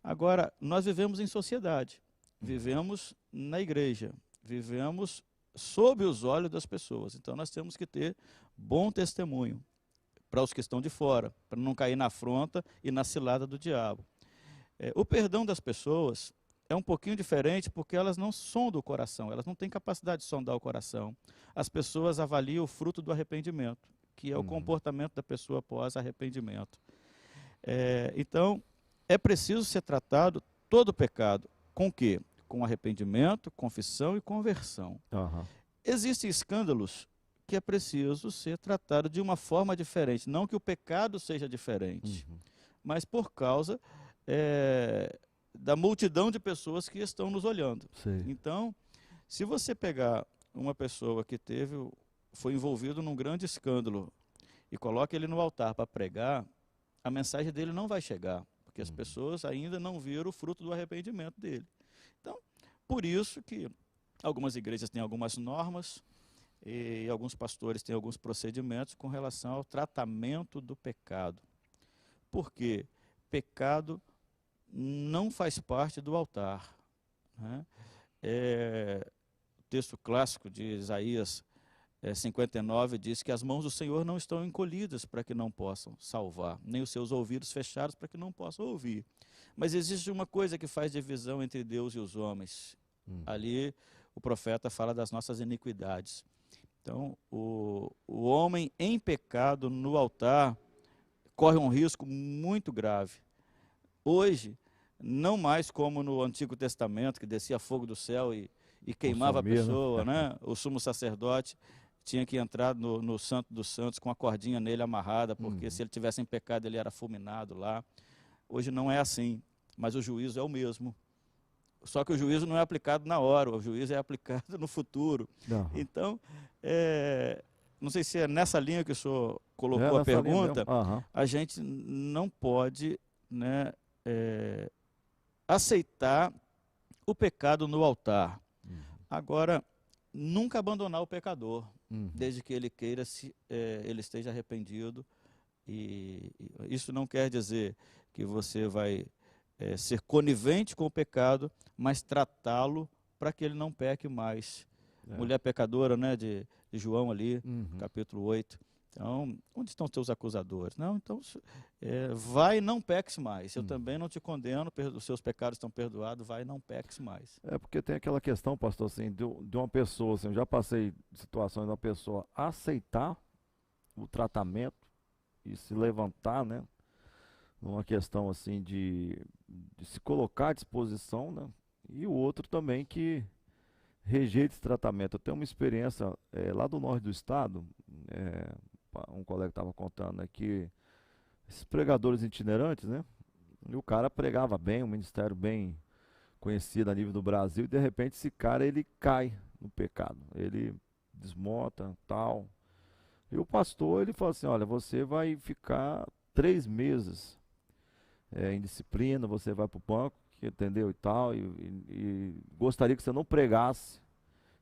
Agora, nós vivemos em sociedade, vivemos na igreja, vivemos sob os olhos das pessoas. Então nós temos que ter bom testemunho para os que estão de fora, para não cair na afronta e na cilada do diabo. O perdão das pessoas é um pouquinho diferente porque elas não sondam o coração, elas não têm capacidade de sondar o coração. As pessoas avaliam o fruto do arrependimento, que é o comportamento da pessoa após arrependimento. Então, é preciso ser tratado todo o pecado. Com o quê? Com arrependimento, confissão e conversão. Existem escândalos que é preciso ser tratado de uma forma diferente. Não que o pecado seja diferente, mas por causa da multidão de pessoas que estão nos olhando. Sim. Então, se você pegar uma pessoa que foi envolvido num grande escândalo e coloca ele no altar para pregar, a mensagem dele não vai chegar, porque as pessoas ainda não viram o fruto do arrependimento dele. Então, por isso que algumas igrejas têm algumas normas e alguns pastores têm alguns procedimentos com relação ao tratamento do pecado. Porque pecado não faz parte do altar, né? O texto clássico de Isaías 59 diz que as mãos do Senhor não estão encolhidas para que não possam salvar, nem os seus ouvidos fechados para que não possam ouvir. Mas existe uma coisa que faz divisão entre Deus e os homens. Ali o profeta fala das nossas iniquidades. Então, o homem em pecado no altar corre um risco muito grave. Hoje, não mais como no Antigo Testamento, que descia fogo do céu e queimava a pessoa, né? O sumo sacerdote tinha que entrar no Santo dos Santos com a cordinha nele amarrada, porque se ele tivesse em pecado ele era fulminado lá. Hoje não é assim, mas o juízo é o mesmo. Só que o juízo não é aplicado na hora, o juízo é aplicado no futuro. Então, não sei se é nessa linha que o senhor colocou a pergunta, a gente não pode, né, aceitar o pecado no altar. Agora, nunca abandonar o pecador, desde que ele queira, ele esteja arrependido. E isso não quer dizer que você vai ser conivente com o pecado, mas tratá-lo para que ele não peque mais. Mulher pecadora, né, de João ali, capítulo 8. Então, onde estão os teus acusadores? Não, então, vai e não peques mais. Eu também não te condeno, os seus pecados estão perdoados, vai e não peques mais. É porque tem aquela questão, pastor, assim, de uma pessoa, assim, eu já passei situações de uma pessoa aceitar o tratamento e se levantar, né? Numa questão, assim, de se colocar à disposição, né? E o outro também que rejeita esse tratamento. Eu tenho uma experiência lá do norte do estado, um colega estava contando aqui, esses pregadores itinerantes, né? E o cara pregava bem, um ministério bem conhecido a nível do Brasil, e de repente esse cara ele cai no pecado, ele desmonta, tal. E o pastor ele fala assim, olha, você vai ficar 3 meses em disciplina, você vai para o banco, entendeu, e tal, e gostaria que você não pregasse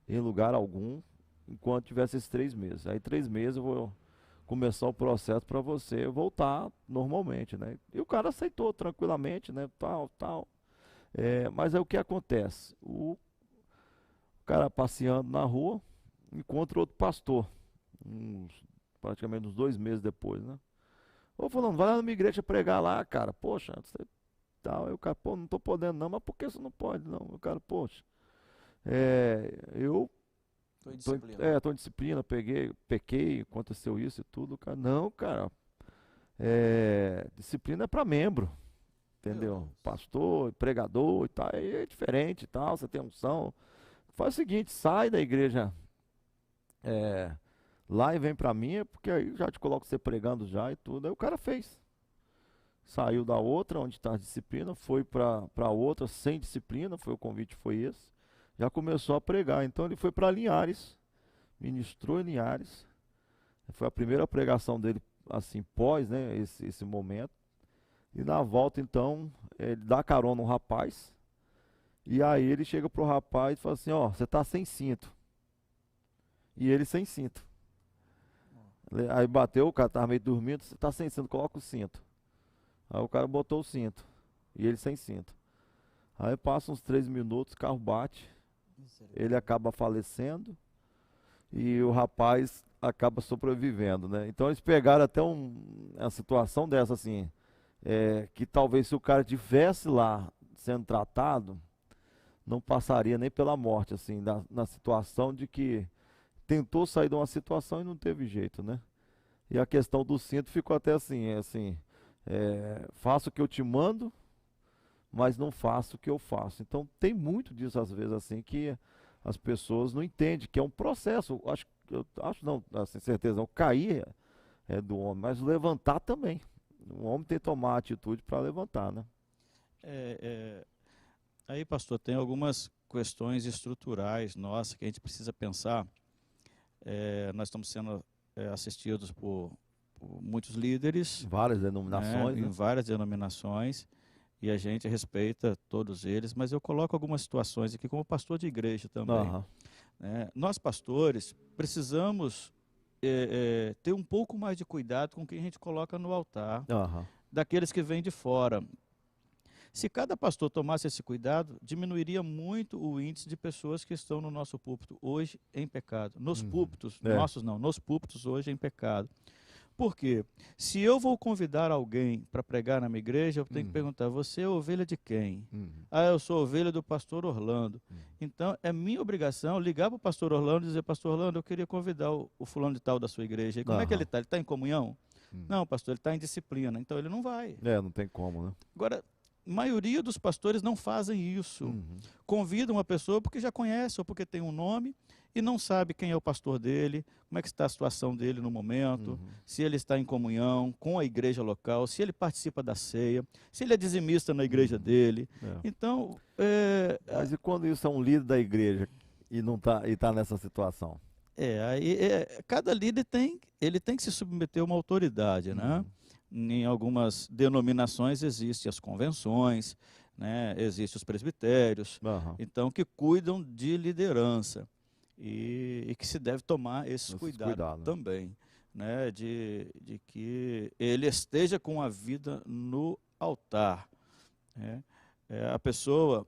em lugar algum enquanto tivesse esses 3 meses. Aí 3 meses eu vou começar o processo para você voltar normalmente, né? E o cara aceitou tranquilamente, né? Tal, tal. Mas aí o que acontece? O cara passeando na rua encontra outro pastor, praticamente uns 2 meses depois, né? Ô, fulano, vai lá na minha igreja pregar lá, cara. Poxa, você tal. Aí o cara, pô, não tô podendo não, mas por que você não pode não? O cara, poxa, eu Estou em disciplina. tô em disciplina, pequei, aconteceu isso e tudo. Cara, não, cara, disciplina é para membro, entendeu? Pastor, pregador e tal, aí é diferente e tal, você tem unção. Faz o seguinte, sai da igreja lá e vem pra mim, porque aí já te coloco você pregando já e tudo. Aí o cara fez. Saiu da outra, onde está a disciplina, foi para outra sem disciplina, o convite foi esse. Já começou a pregar. Então ele foi para Linhares, ministrou em Linhares. Foi a primeira pregação dele, assim, pós, né, esse momento. E na volta, então, ele dá carona no rapaz. E aí ele chega pro rapaz e fala assim, ó, você tá sem cinto. E ele sem cinto. Aí bateu, o cara tava meio dormindo, você tá sem cinto, coloca o cinto. Aí o cara botou o cinto. E ele sem cinto. Aí passa uns 3 minutos, o carro bate. Ele acaba falecendo. E o rapaz acaba sobrevivendo, né? Então eles pegaram até uma situação dessa, assim. Que talvez se o cara tivesse lá sendo tratado, não passaria nem pela morte, assim, na situação de que tentou sair de uma situação e não teve jeito, né? E a questão do cinto ficou até assim, faço o que eu te mando, mas não faço o que eu faço. Então tem muito disso às vezes assim que as pessoas não entendem que é um processo. Eu acho não, assim, certeza, não cair é do homem, mas levantar também. O homem tem que tomar atitude para levantar, né? Aí, pastor, tem algumas questões estruturais nossas que a gente precisa pensar. Nós estamos sendo assistidos por muitos líderes, várias denominações, né, em várias denominações, e a gente respeita todos eles, mas eu coloco algumas situações aqui como pastor de igreja também. Nós, pastores, precisamos ter um pouco mais de cuidado com quem a gente coloca no altar, daqueles que vêm de fora. Se cada pastor tomasse esse cuidado, diminuiria muito o índice de pessoas que estão no nosso púlpito hoje em pecado. Nos púlpitos, nossos não, nos púlpitos hoje em pecado. Por quê? Se eu vou convidar alguém para pregar na minha igreja, eu tenho que perguntar, você é ovelha de quem? Ah, eu sou ovelha do pastor Orlando. Então, é minha obrigação ligar para o pastor Orlando e dizer, pastor Orlando, eu queria convidar o fulano de tal da sua igreja. E como é que ele está? Ele está em comunhão? Não, pastor, ele está em disciplina. Então, ele não vai. Não tem como, né? Agora, a maioria dos pastores não fazem isso. Convidam uma pessoa porque já conhece ou porque tem um nome e não sabe quem é o pastor dele, como é que está a situação dele no momento, se ele está em comunhão com a igreja local, se ele participa da ceia, se ele é dizimista na igreja dele. Então, mas e quando isso é um líder da igreja e não está nessa situação? Cada líder tem que se submeter a uma autoridade, né? Em algumas denominações existem as convenções, né? Existem os presbitérios, então que cuidam de liderança e que se deve tomar esse cuidado também, né? De que ele esteja com a vida no altar, né? A pessoa,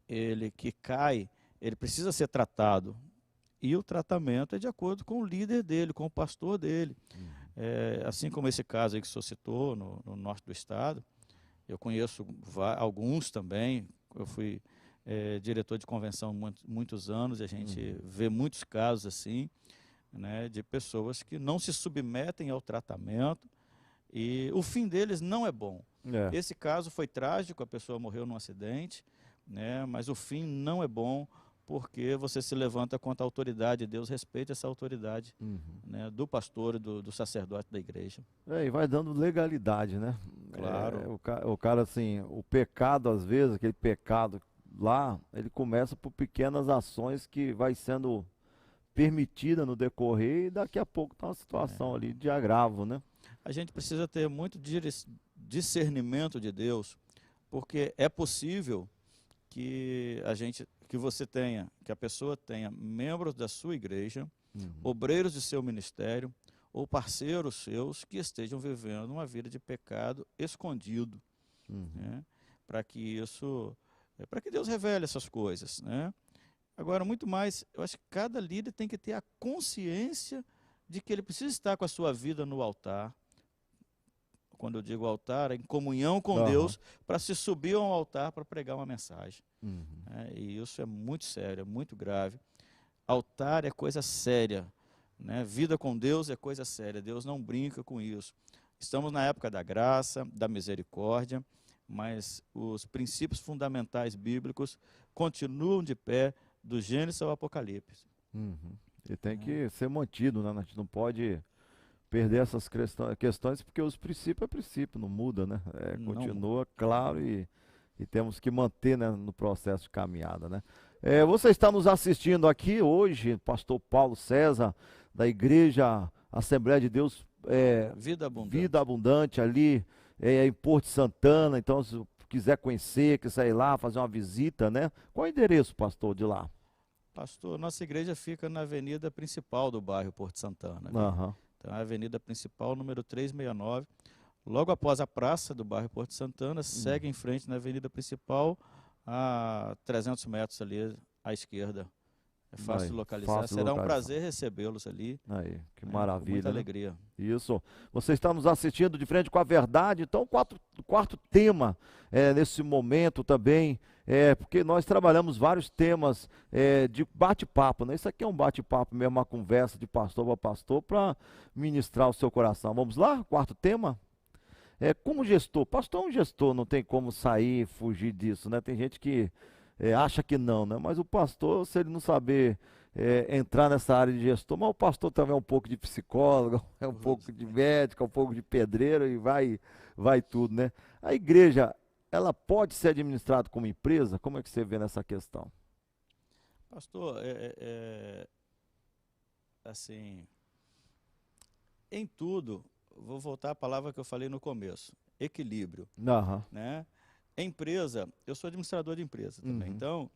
ele que cai, ele precisa ser tratado e o tratamento é de acordo com o líder dele, com o pastor dele. Assim como esse caso aí que o senhor citou, no norte do estado, eu conheço alguns também. Eu fui diretor de convenção muitos anos, e a gente vê muitos casos assim, né, de pessoas que não se submetem ao tratamento, e o fim deles não é bom. Esse caso foi trágico, a pessoa morreu num acidente, né, mas o fim não é bom, porque você se levanta contra a autoridade. Deus respeita essa autoridade, né, do pastor e do sacerdote da igreja. E vai dando legalidade, né? Claro. O cara, assim, o pecado, às vezes, aquele pecado lá, ele começa por pequenas ações que vai sendo permitida no decorrer, e daqui a pouco está uma situação ali de agravo, né? A gente precisa ter muito discernimento de Deus, porque é possível que que a pessoa tenha membros da sua igreja, obreiros de seu ministério, ou parceiros seus que estejam vivendo uma vida de pecado escondido, né? Para que Deus revele essas coisas, né? Agora, muito mais, eu acho que cada líder tem que ter a consciência de que ele precisa estar com a sua vida no altar. Quando eu digo altar, é em comunhão com Deus, para se subir ao altar para pregar uma mensagem. E isso é muito sério, é muito grave. Altar é coisa séria, né? Vida com Deus é coisa séria. Deus não brinca com isso. Estamos na época da graça, da misericórdia, mas os princípios fundamentais bíblicos continuam de pé, do Gênesis ao Apocalipse. E tem que ser mantido, né? A gente não pode perder essas questões, porque os princípios é princípio, não muda, né? Continua claro, e temos que manter, né, no processo de caminhada, né? Você está nos assistindo aqui hoje, pastor Paulo César, da Igreja Assembleia de Deus Vida Abundante, ali em Porto Santana. Então, se quiser conhecer, quiser ir lá, fazer uma visita, né? Qual é o endereço, pastor, de lá? Pastor, nossa igreja fica na avenida principal do bairro Porto Santana. Então, a avenida principal, número 369, logo após a praça do bairro Porto Santana, segue em frente na avenida principal, a 300 metros ali à esquerda. É fácil de localizar. Será um prazer recebê-los ali. Que maravilha. Com muita alegria. Isso. Você está nos assistindo de frente com a verdade. Então, o quarto tema nesse momento também, porque nós trabalhamos vários temas de bate-papo, né? Isso aqui é um bate-papo mesmo, uma conversa de pastor para pastor, para ministrar o seu coração. Vamos lá? Quarto tema? Como gestor. Pastor é um gestor, não tem como sair, fugir disso, né? Tem gente que acha que não, né? Mas o pastor, se ele não saber entrar nessa área de gestor, mas o pastor também é um pouco de psicólogo, é um pouco de médico, é um pouco de pedreiro, e vai tudo, né? A igreja, ela pode ser administrada como empresa? Como é que você vê nessa questão? Pastor, assim, em tudo, vou voltar à palavra que eu falei no começo, equilíbrio, né? Empresa, eu sou administrador de empresa também, então,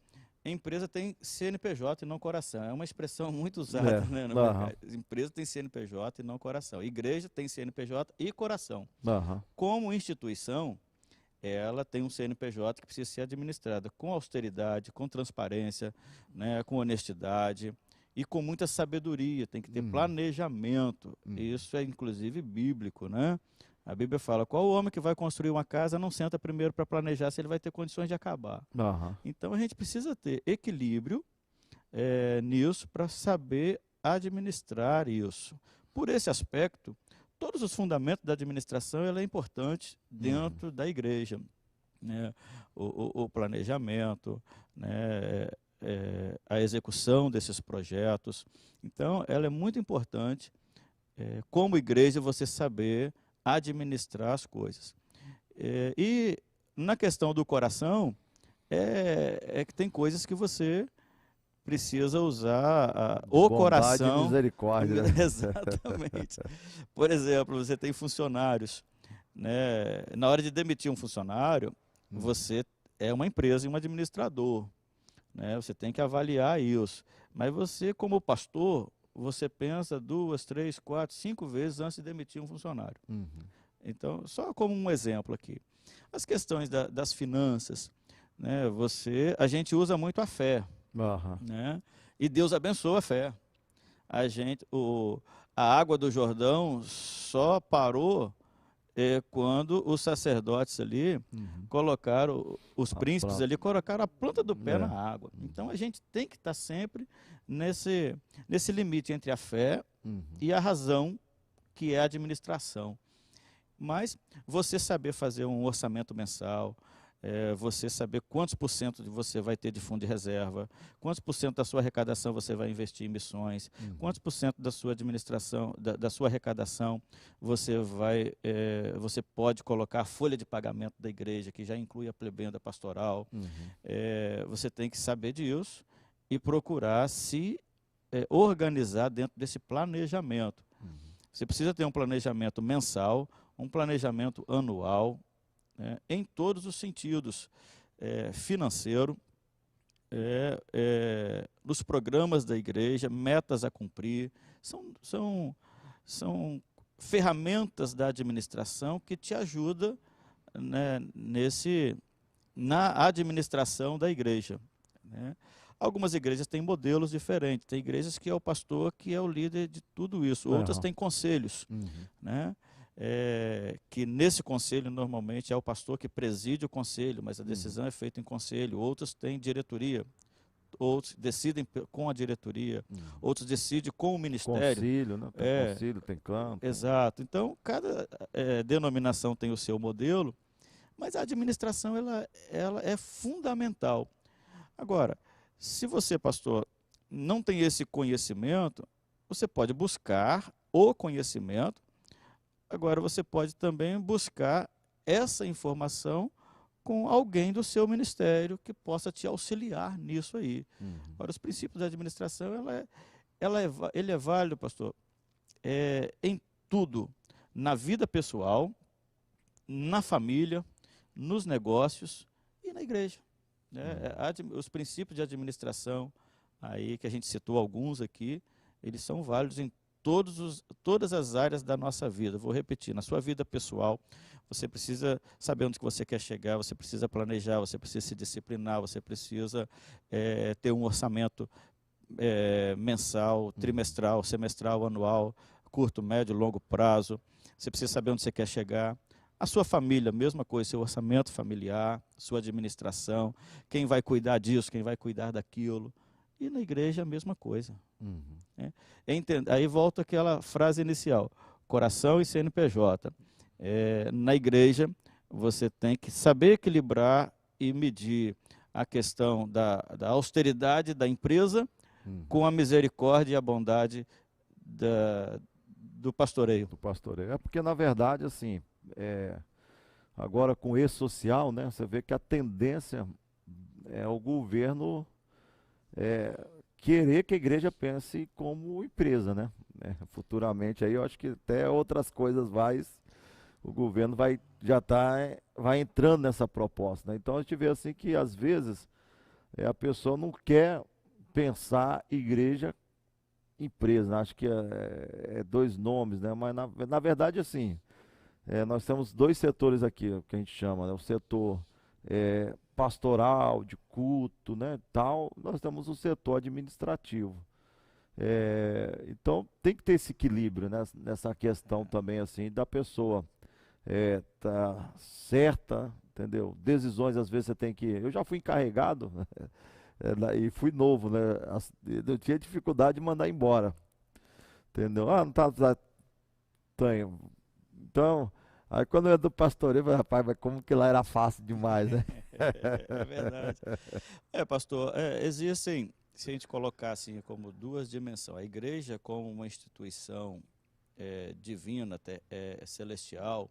empresa tem CNPJ e não coração. É uma expressão muito usada, né, no mercado. Empresa tem CNPJ e não coração. Igreja tem CNPJ e coração. Como instituição, ela tem um CNPJ que precisa ser administrada com austeridade, com transparência, né, com honestidade e com muita sabedoria. Tem que ter planejamento. Isso é, inclusive, bíblico, né? A Bíblia fala, qual homem que vai construir uma casa não senta primeiro para planejar se ele vai ter condições de acabar. Então, a gente precisa ter equilíbrio nisso para saber administrar isso. Por esse aspecto, todos os fundamentos da administração ela é importante dentro da igreja, né? O planejamento, né? A execução desses projetos. Então, ela é muito importante, como igreja, você saber administrar as coisas. E na questão do coração, que tem coisas que você precisa usar o coração. E misericórdia. Né? Exatamente. Por exemplo, você tem funcionários, né? Na hora de demitir um funcionário, você é uma empresa e um administrador, né? Você tem que avaliar isso. Mas você, como pastor, você pensa 2, 3, 4, 5 vezes antes de demitir um funcionário. Então, só como um exemplo aqui. As questões das finanças, né? A gente usa muito a fé. Né? E Deus abençoa a fé. A água do Jordão só parou quando os sacerdotes ali colocaram, os príncipes ali colocaram a planta do pé na água. Então a gente tem que estar sempre nesse limite entre a fé e a razão, que é a administração. Mas você saber fazer um orçamento mensal, você saber quantos por cento você vai ter de fundo de reserva, quantos por cento da sua arrecadação você vai investir em missões, quantos por cento da sua administração, da sua arrecadação você pode colocar a folha de pagamento da igreja, que já inclui a plebenda pastoral. Você tem que saber disso e procurar se organizar dentro desse planejamento. Você precisa ter um planejamento mensal, um planejamento anual, em todos os sentidos, financeiro, nos programas da igreja, metas a cumprir, são ferramentas da administração que te ajudam, né, na administração da igreja, né? Algumas igrejas têm modelos diferentes, tem igrejas que é o pastor que é o líder de tudo isso, outras têm conselhos, né? Que nesse conselho normalmente é o pastor que preside o conselho, mas a decisão é feita em conselho. Outros têm diretoria, outros decidem com a diretoria, outros decidem com o ministério. Concílio, né? Tem concílio, tem campo. Exato. Então, cada denominação tem o seu modelo, mas a administração ela é fundamental. Agora, se você, pastor, não tem esse conhecimento, você pode buscar o conhecimento. Agora, você pode também buscar essa informação com alguém do seu ministério que possa te auxiliar nisso aí. Agora, os princípios da administração, ele é válido, pastor, em tudo, na vida pessoal, na família, nos negócios e na igreja. Os princípios de administração, aí que a gente citou alguns aqui, eles são válidos em todas as áreas da nossa vida. Vou repetir, na sua vida pessoal, você precisa saber onde que você quer chegar, você precisa planejar, você precisa se disciplinar, você precisa ter um orçamento mensal, trimestral, semestral, anual, curto, médio, longo prazo. Você precisa saber onde você quer chegar. A sua família, mesma coisa, seu orçamento familiar, sua administração, quem vai cuidar disso, quem vai cuidar daquilo. E na igreja a mesma coisa. Aí volta aquela frase inicial, coração e CNPJ. Na igreja, você tem que saber equilibrar e medir a questão da austeridade da empresa com a misericórdia e a bondade do pastoreio. Do pastoreio. Porque, na verdade, assim, agora com esse social, né, você vê que a tendência é o governo querer que a igreja pense como empresa, né? Futuramente aí eu acho que até outras coisas o governo vai entrando nessa proposta, né? Então a gente vê assim que às vezes a pessoa não quer pensar igreja empresa, né? Acho que é dois nomes, né? Mas na verdade assim, nós temos dois setores aqui, o que a gente chama, né? O setor pastoral, de culto, né, tal, nós temos o setor administrativo. Então tem que ter esse equilíbrio, né, nessa questão também assim da pessoa tá certa, entendeu? Decisões às vezes você tem que. Eu já fui encarregado e fui novo, né? Eu tinha dificuldade de mandar embora, entendeu? Não tá, tenho. Então aí quando eu ia do pastoreio, eu falei, rapaz, mas como que lá era fácil demais, né? É verdade. Pastor, existem, se a gente colocar assim como duas dimensões, a igreja como uma instituição divina, celestial,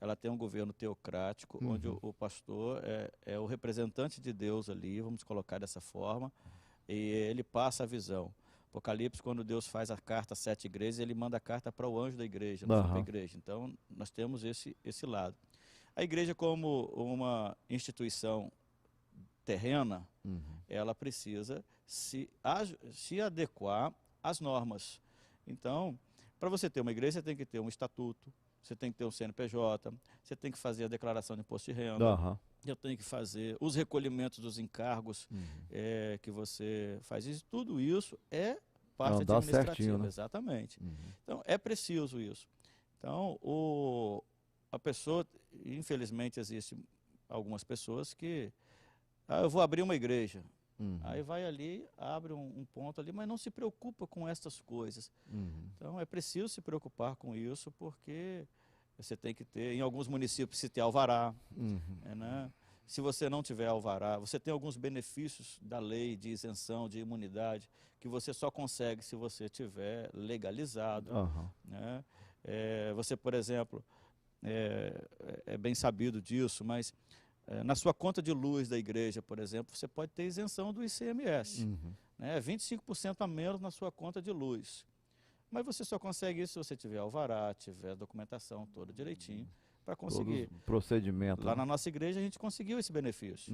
ela tem um governo teocrático, onde o pastor é o representante de Deus ali, vamos colocar dessa forma, e ele passa a visão. Apocalipse, quando Deus faz a carta às 7 igrejas, ele manda a carta para o anjo da igreja, não para a igreja. Então, nós temos esse lado. A igreja, como uma instituição terrena, ela precisa se adequar às normas. Então, para você ter uma igreja, você tem que ter um estatuto, você tem que ter um CNPJ, você tem que fazer a declaração de imposto de renda, eu tenho que fazer os recolhimentos dos encargos que você faz. Isso, tudo isso é parte administrativa, certinho, né? Exatamente. Então, é preciso isso. Então, a pessoa, infelizmente, existem algumas pessoas que, eu vou abrir uma igreja, aí vai ali, abre um ponto ali, mas não se preocupa com essas coisas. Então, é preciso se preocupar com isso, porque você tem que ter, em alguns municípios, se ter alvará, né? Se você não tiver alvará, você tem alguns benefícios da lei de isenção, de imunidade, que você só consegue se você tiver legalizado, né? Você, por exemplo, é bem sabido disso, mas na sua conta de luz da igreja, por exemplo, você pode ter isenção do ICMS, né? 25% a menos na sua conta de luz. Mas você só consegue isso se você tiver alvará, tiver a documentação toda direitinho, para conseguir. Todo procedimento. Lá na nossa igreja a gente conseguiu esse benefício,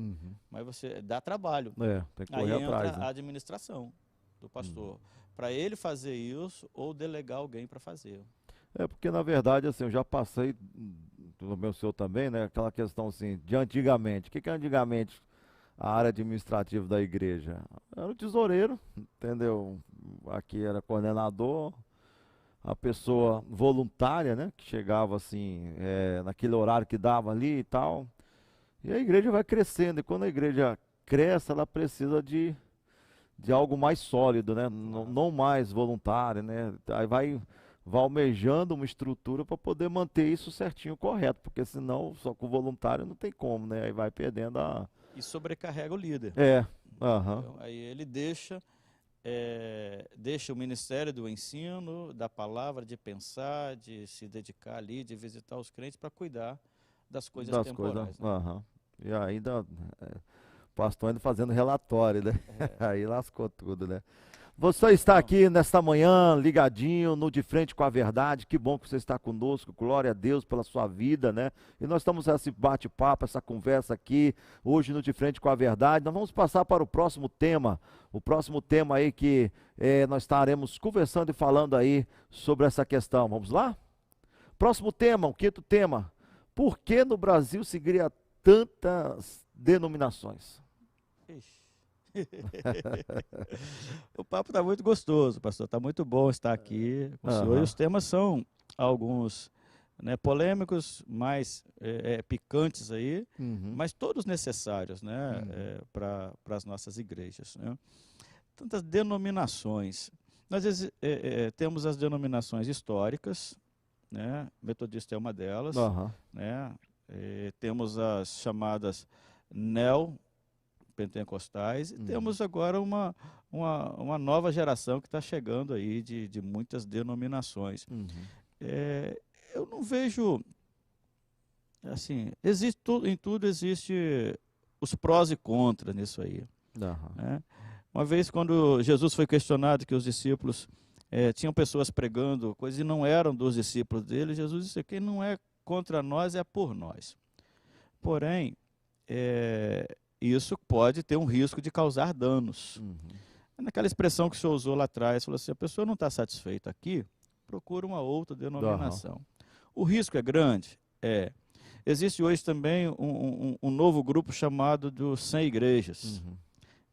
mas você dá trabalho. Tem que correr atrás. Aí entra a administração do pastor, para ele fazer isso ou delegar alguém para fazer. Porque na verdade, assim, eu já passei, no meu senhor também, né, aquela questão assim, de antigamente. O que é antigamente a área administrativa da igreja? Era o tesoureiro, entendeu? Aqui era coordenador, a pessoa voluntária, né, que chegava assim, naquele horário que dava ali e tal. E a igreja vai crescendo, e quando a igreja cresce, ela precisa de algo mais sólido, né? Não mais voluntário, né? Aí vai almejando uma estrutura para poder manter isso certinho, correto, porque senão só com voluntário não tem como, né? Aí vai perdendo E sobrecarrega o líder. Então, aí ele deixa o Ministério do Ensino, da palavra, de pensar, de se dedicar ali, de visitar os crentes para cuidar das coisas temporais. Né? E ainda o pastor ainda fazendo relatório, né? Aí lascou tudo, né? Você está aqui nesta manhã, ligadinho, no De Frente com a Verdade. Que bom que você está conosco. Glória a Deus pela sua vida, né? E nós estamos nesse bate-papo, essa conversa aqui, hoje no De Frente com a Verdade. Nós vamos passar para o próximo tema. O próximo tema aí que nós estaremos conversando e falando aí sobre essa questão. Vamos lá? Próximo tema, o quinto tema. Por que no Brasil se cria tantas denominações? O papo está muito gostoso, pastor. Está muito bom estar aqui com o senhor. E os temas são alguns, né, polêmicos, mais picantes aí, mas todos necessários, né, para as nossas igrejas, né? Tantas denominações. Nós temos as denominações históricas, né? Metodista é uma delas, né? Temos as chamadas neopentecostais, e temos agora uma nova geração que está chegando aí de muitas denominações. Eu não vejo, assim, em tudo existe os prós e contras nisso aí. Né? Uma vez, quando Jesus foi questionado, que os discípulos tinham pessoas pregando coisas e não eram dos discípulos dele, Jesus disse: quem não é contra nós é por nós. Porém, isso pode ter um risco de causar danos. Naquela expressão que o senhor usou lá atrás, falou assim: a pessoa não está satisfeita aqui, procura uma outra denominação. O risco é grande? Existe hoje também um novo grupo chamado dos 100 igrejas,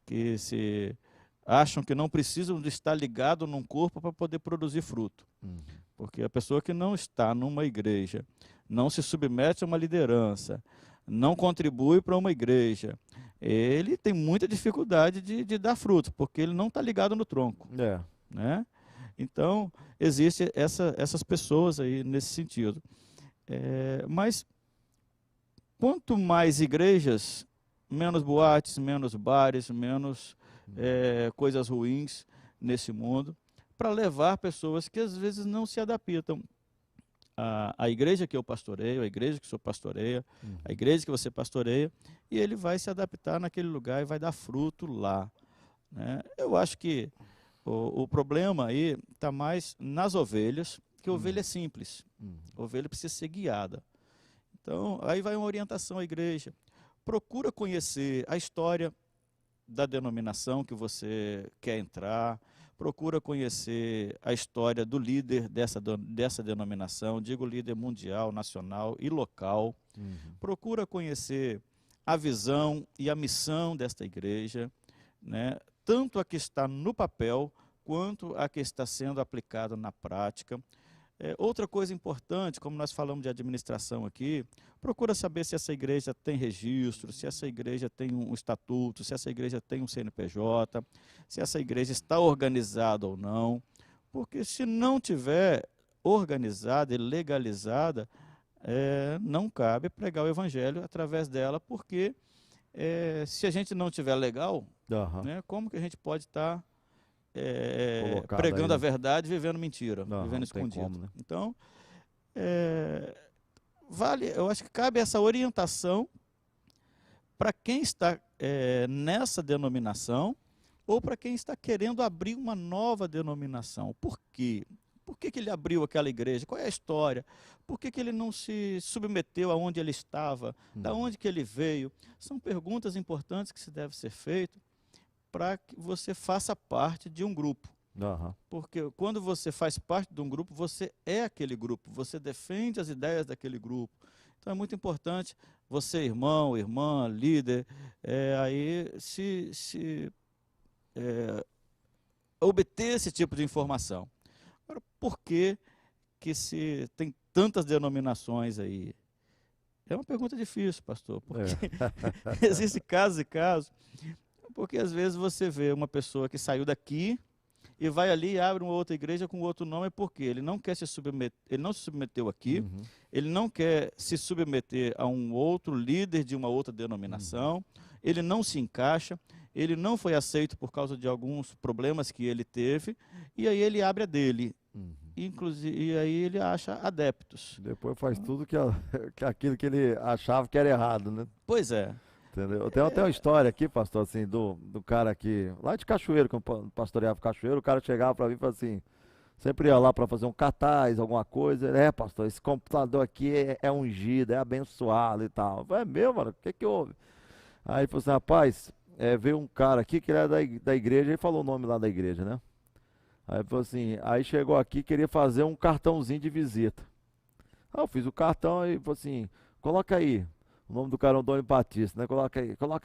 que se acham que não precisam de estar ligado num corpo para poder produzir fruto. Porque a pessoa que não está numa igreja, não se submete a uma liderança, não contribui para uma igreja, ele tem muita dificuldade de dar fruto, porque ele não está ligado no tronco. Né? Então, existem essas pessoas aí nesse sentido. Mas, quanto mais igrejas, menos boates, menos bares, menos coisas ruins nesse mundo, para levar pessoas que às vezes não se adaptam. A igreja que eu pastoreio, a igreja que o senhor pastoreia, a igreja que você pastoreia, e ele vai se adaptar naquele lugar e vai dar fruto lá. Né? Eu acho que o problema aí está mais nas ovelhas, que a ovelha é simples. A ovelha precisa ser guiada. Então, aí vai uma orientação à igreja. Procura conhecer a história da denominação que você quer entrar. procura conhecer a história do líder dessa denominação, digo líder mundial, nacional e local. Procura conhecer a visão e a missão desta igreja, né? Tanto a que está no papel, quanto a que está sendo aplicada na prática. Outra coisa importante, como nós falamos de administração aqui, procura saber se essa igreja tem registro, se essa igreja tem um estatuto, se essa igreja tem um CNPJ, se essa igreja está organizada ou não, porque se não tiver organizada e legalizada, não cabe pregar o evangelho através dela, porque se a gente não tiver legal, né, como que a gente pode estar pregando a verdade, vivendo mentira, vivendo escondido? Como, né? Então, eu acho que cabe essa orientação para quem está nessa denominação ou para quem está querendo abrir uma nova denominação. Por quê? Por que ele abriu aquela igreja? Qual é a história? Por que ele não se submeteu aonde ele estava? Da onde que ele veio? São perguntas importantes que se deve ser feito para que você faça parte de um grupo. Porque quando você faz parte de um grupo, você é aquele grupo, você defende as ideias daquele grupo. Então é muito importante você, irmão, irmã, líder, aí obter esse tipo de informação. Agora, por que se tem tantas denominações aí? É uma pergunta difícil, pastor, porque existem casos e casos. Porque às vezes você vê uma pessoa que saiu daqui e vai ali e abre uma outra igreja com outro nome, porque ele não quer se submeter, ele não se submeteu aqui, ele não quer se submeter a um outro líder de uma outra denominação, ele não se encaixa, ele não foi aceito por causa de alguns problemas que ele teve, e aí ele abre a dele. Inclusive, e aí ele acha adeptos. Depois faz tudo que aquilo que ele achava que era errado, né? Pois é. Entendeu? Tem até uma história aqui, pastor, assim, do cara aqui, lá de Cachoeiro, quando pastoreava Cachoeiro, o cara chegava para mim e falava assim, sempre ia lá para fazer um cartaz, alguma coisa, pastor, esse computador aqui é ungido, é abençoado e tal. Eu falei, meu, mano, o que houve? Aí ele falou assim, rapaz, veio um cara aqui que ele era da igreja, ele falou o nome lá da igreja, né? Aí ele falou assim, aí chegou aqui, queria fazer um cartãozinho de visita. Aí eu fiz o cartão e falou assim, coloca aí. O nome do cara é Antônio Batista, né? Coloca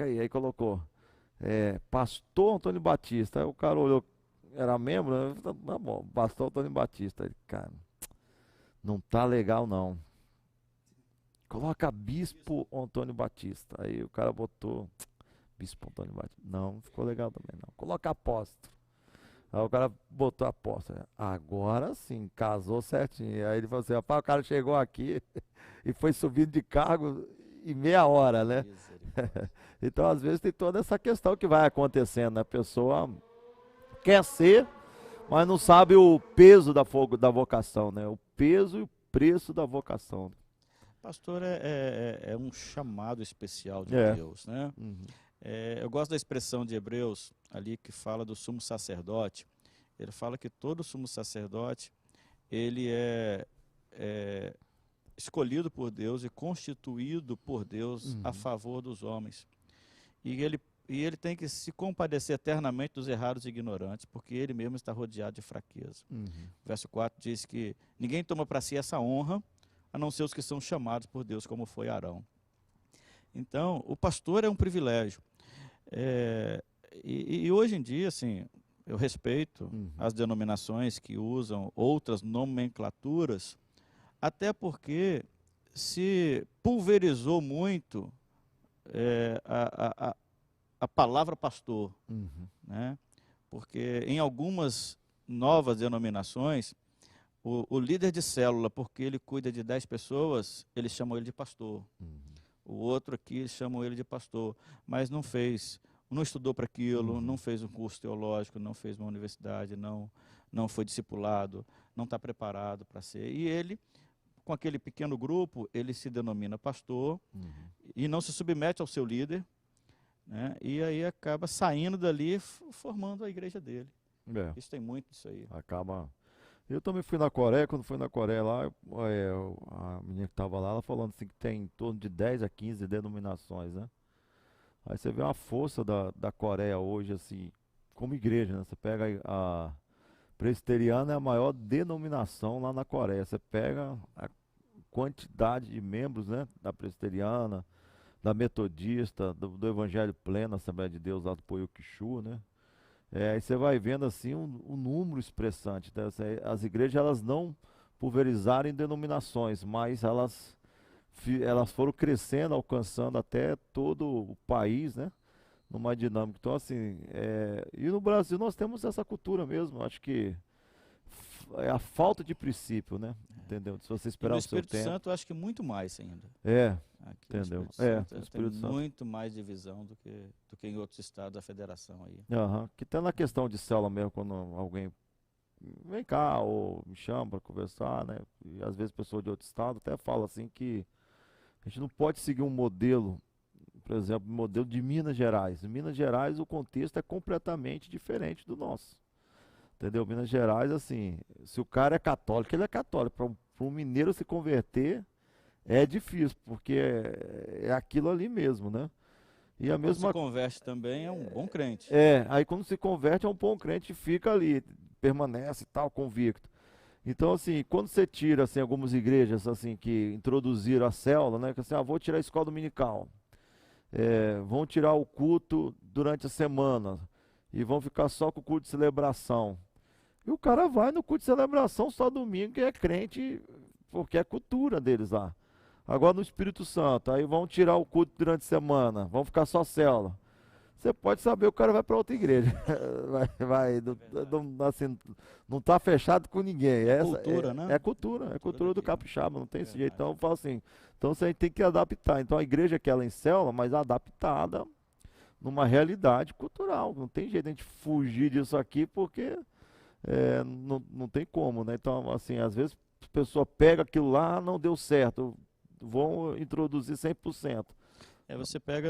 aí. Aí colocou, Pastor Antônio Batista. Aí o cara olhou, era membro, né? Tá bom, Pastor Antônio Batista. Aí, cara, não tá legal não. Coloca Bispo Antônio Batista. Aí o cara botou Bispo Antônio Batista. Não ficou legal também não. Coloca Apóstolo. Aí o cara botou Apóstolo. Agora sim, casou certinho. Aí ele falou assim, rapaz, o cara chegou aqui e foi subindo de cargo em meia hora, né? Então, às vezes, tem toda essa questão que vai acontecendo, né? A pessoa quer ser, mas não sabe o peso da vocação, né? O peso e o preço da vocação. Pastor, é um chamado especial de Deus, né? Eu gosto da expressão de Hebreus, ali que fala do sumo sacerdote. Ele fala que todo sumo sacerdote, ele é escolhido por Deus e constituído por Deus a favor dos homens. E ele tem que se compadecer eternamente dos errados e ignorantes, porque ele mesmo está rodeado de fraqueza. O verso 4 diz que ninguém toma para si essa honra, a não ser os que são chamados por Deus, como foi Arão. Então, o pastor é um privilégio. E hoje em dia, assim, eu respeito as denominações que usam outras nomenclaturas, até porque se pulverizou muito a palavra pastor, né? Porque em algumas novas denominações, o líder de célula, porque ele cuida de 10 pessoas, eles chamam ele de pastor. O outro aqui chamam ele de pastor, mas não estudou para aquilo, não fez um curso teológico, não fez uma universidade, não foi discipulado, não está preparado para ser. E ele, com aquele pequeno grupo, ele se denomina pastor e não se submete ao seu líder, né? E aí acaba saindo dali formando a igreja dele. Isso tem muito disso aí. Acaba. Eu também fui na Coreia, quando fui na Coreia lá, a menina que estava lá, ela falando assim que tem em torno de 10 a 15 denominações, né? Aí você vê uma força da Coreia hoje, assim, como igreja, né? Você pega Presbiteriana é a maior denominação lá na Coreia. Você pega a quantidade de membros, né, da presbiteriana, da metodista, do Evangelho Pleno, Assembleia de Deus lá do Poyukichu, né? Aí você vai vendo assim um número expressante. Né? As igrejas elas não pulverizaram em denominações, mas elas foram crescendo, alcançando até todo o país, né? Numa dinâmica. Então, assim, e no Brasil nós temos essa cultura mesmo. Acho que é a falta de princípio, né? Entendeu? Se você esperar o seu tempo. No Espírito Santo, eu acho que muito mais ainda. Aqui entendeu? No Espírito Santo. Muito mais divisão do que em outros estados da federação aí. Que tá na questão de célula mesmo, quando alguém vem cá ou me chama para conversar, né? E às vezes pessoa de outro estado até fala assim que a gente não pode seguir um modelo, por exemplo, um modelo de Minas Gerais. Em Minas Gerais o contexto é completamente diferente do nosso. Entendeu? Minas Gerais, assim, se o cara é católico, ele é católico. Para um mineiro se converter é difícil, porque é aquilo ali mesmo, né? E a mesma... Quando se converte também é um bom crente. Aí quando se converte é um bom crente e fica ali, permanece tal, convicto. Então, assim, quando você tira, assim, algumas igrejas, assim, que introduziram a célula, né? Que assim, vou tirar a escola dominical. Vão tirar o culto durante a semana e vão ficar só com o culto de celebração. E o cara vai no culto de celebração só domingo, que é crente, porque é cultura deles lá. Agora no Espírito Santo, aí vão tirar o culto durante a semana, vão ficar só célula. Você pode saber, o cara vai para outra igreja. Assim, não está fechado com ninguém. Cultura, né? É cultura do capixaba, não tem esse jeito. Então eu falo assim, então a gente tem que adaptar. Então a igreja que ela é em célula, mas adaptada numa realidade cultural. Não tem jeito de a gente fugir disso aqui, porque não tem como, né? Então, assim, às vezes a pessoa pega aquilo lá, não deu certo, vão introduzir 100%. Você pega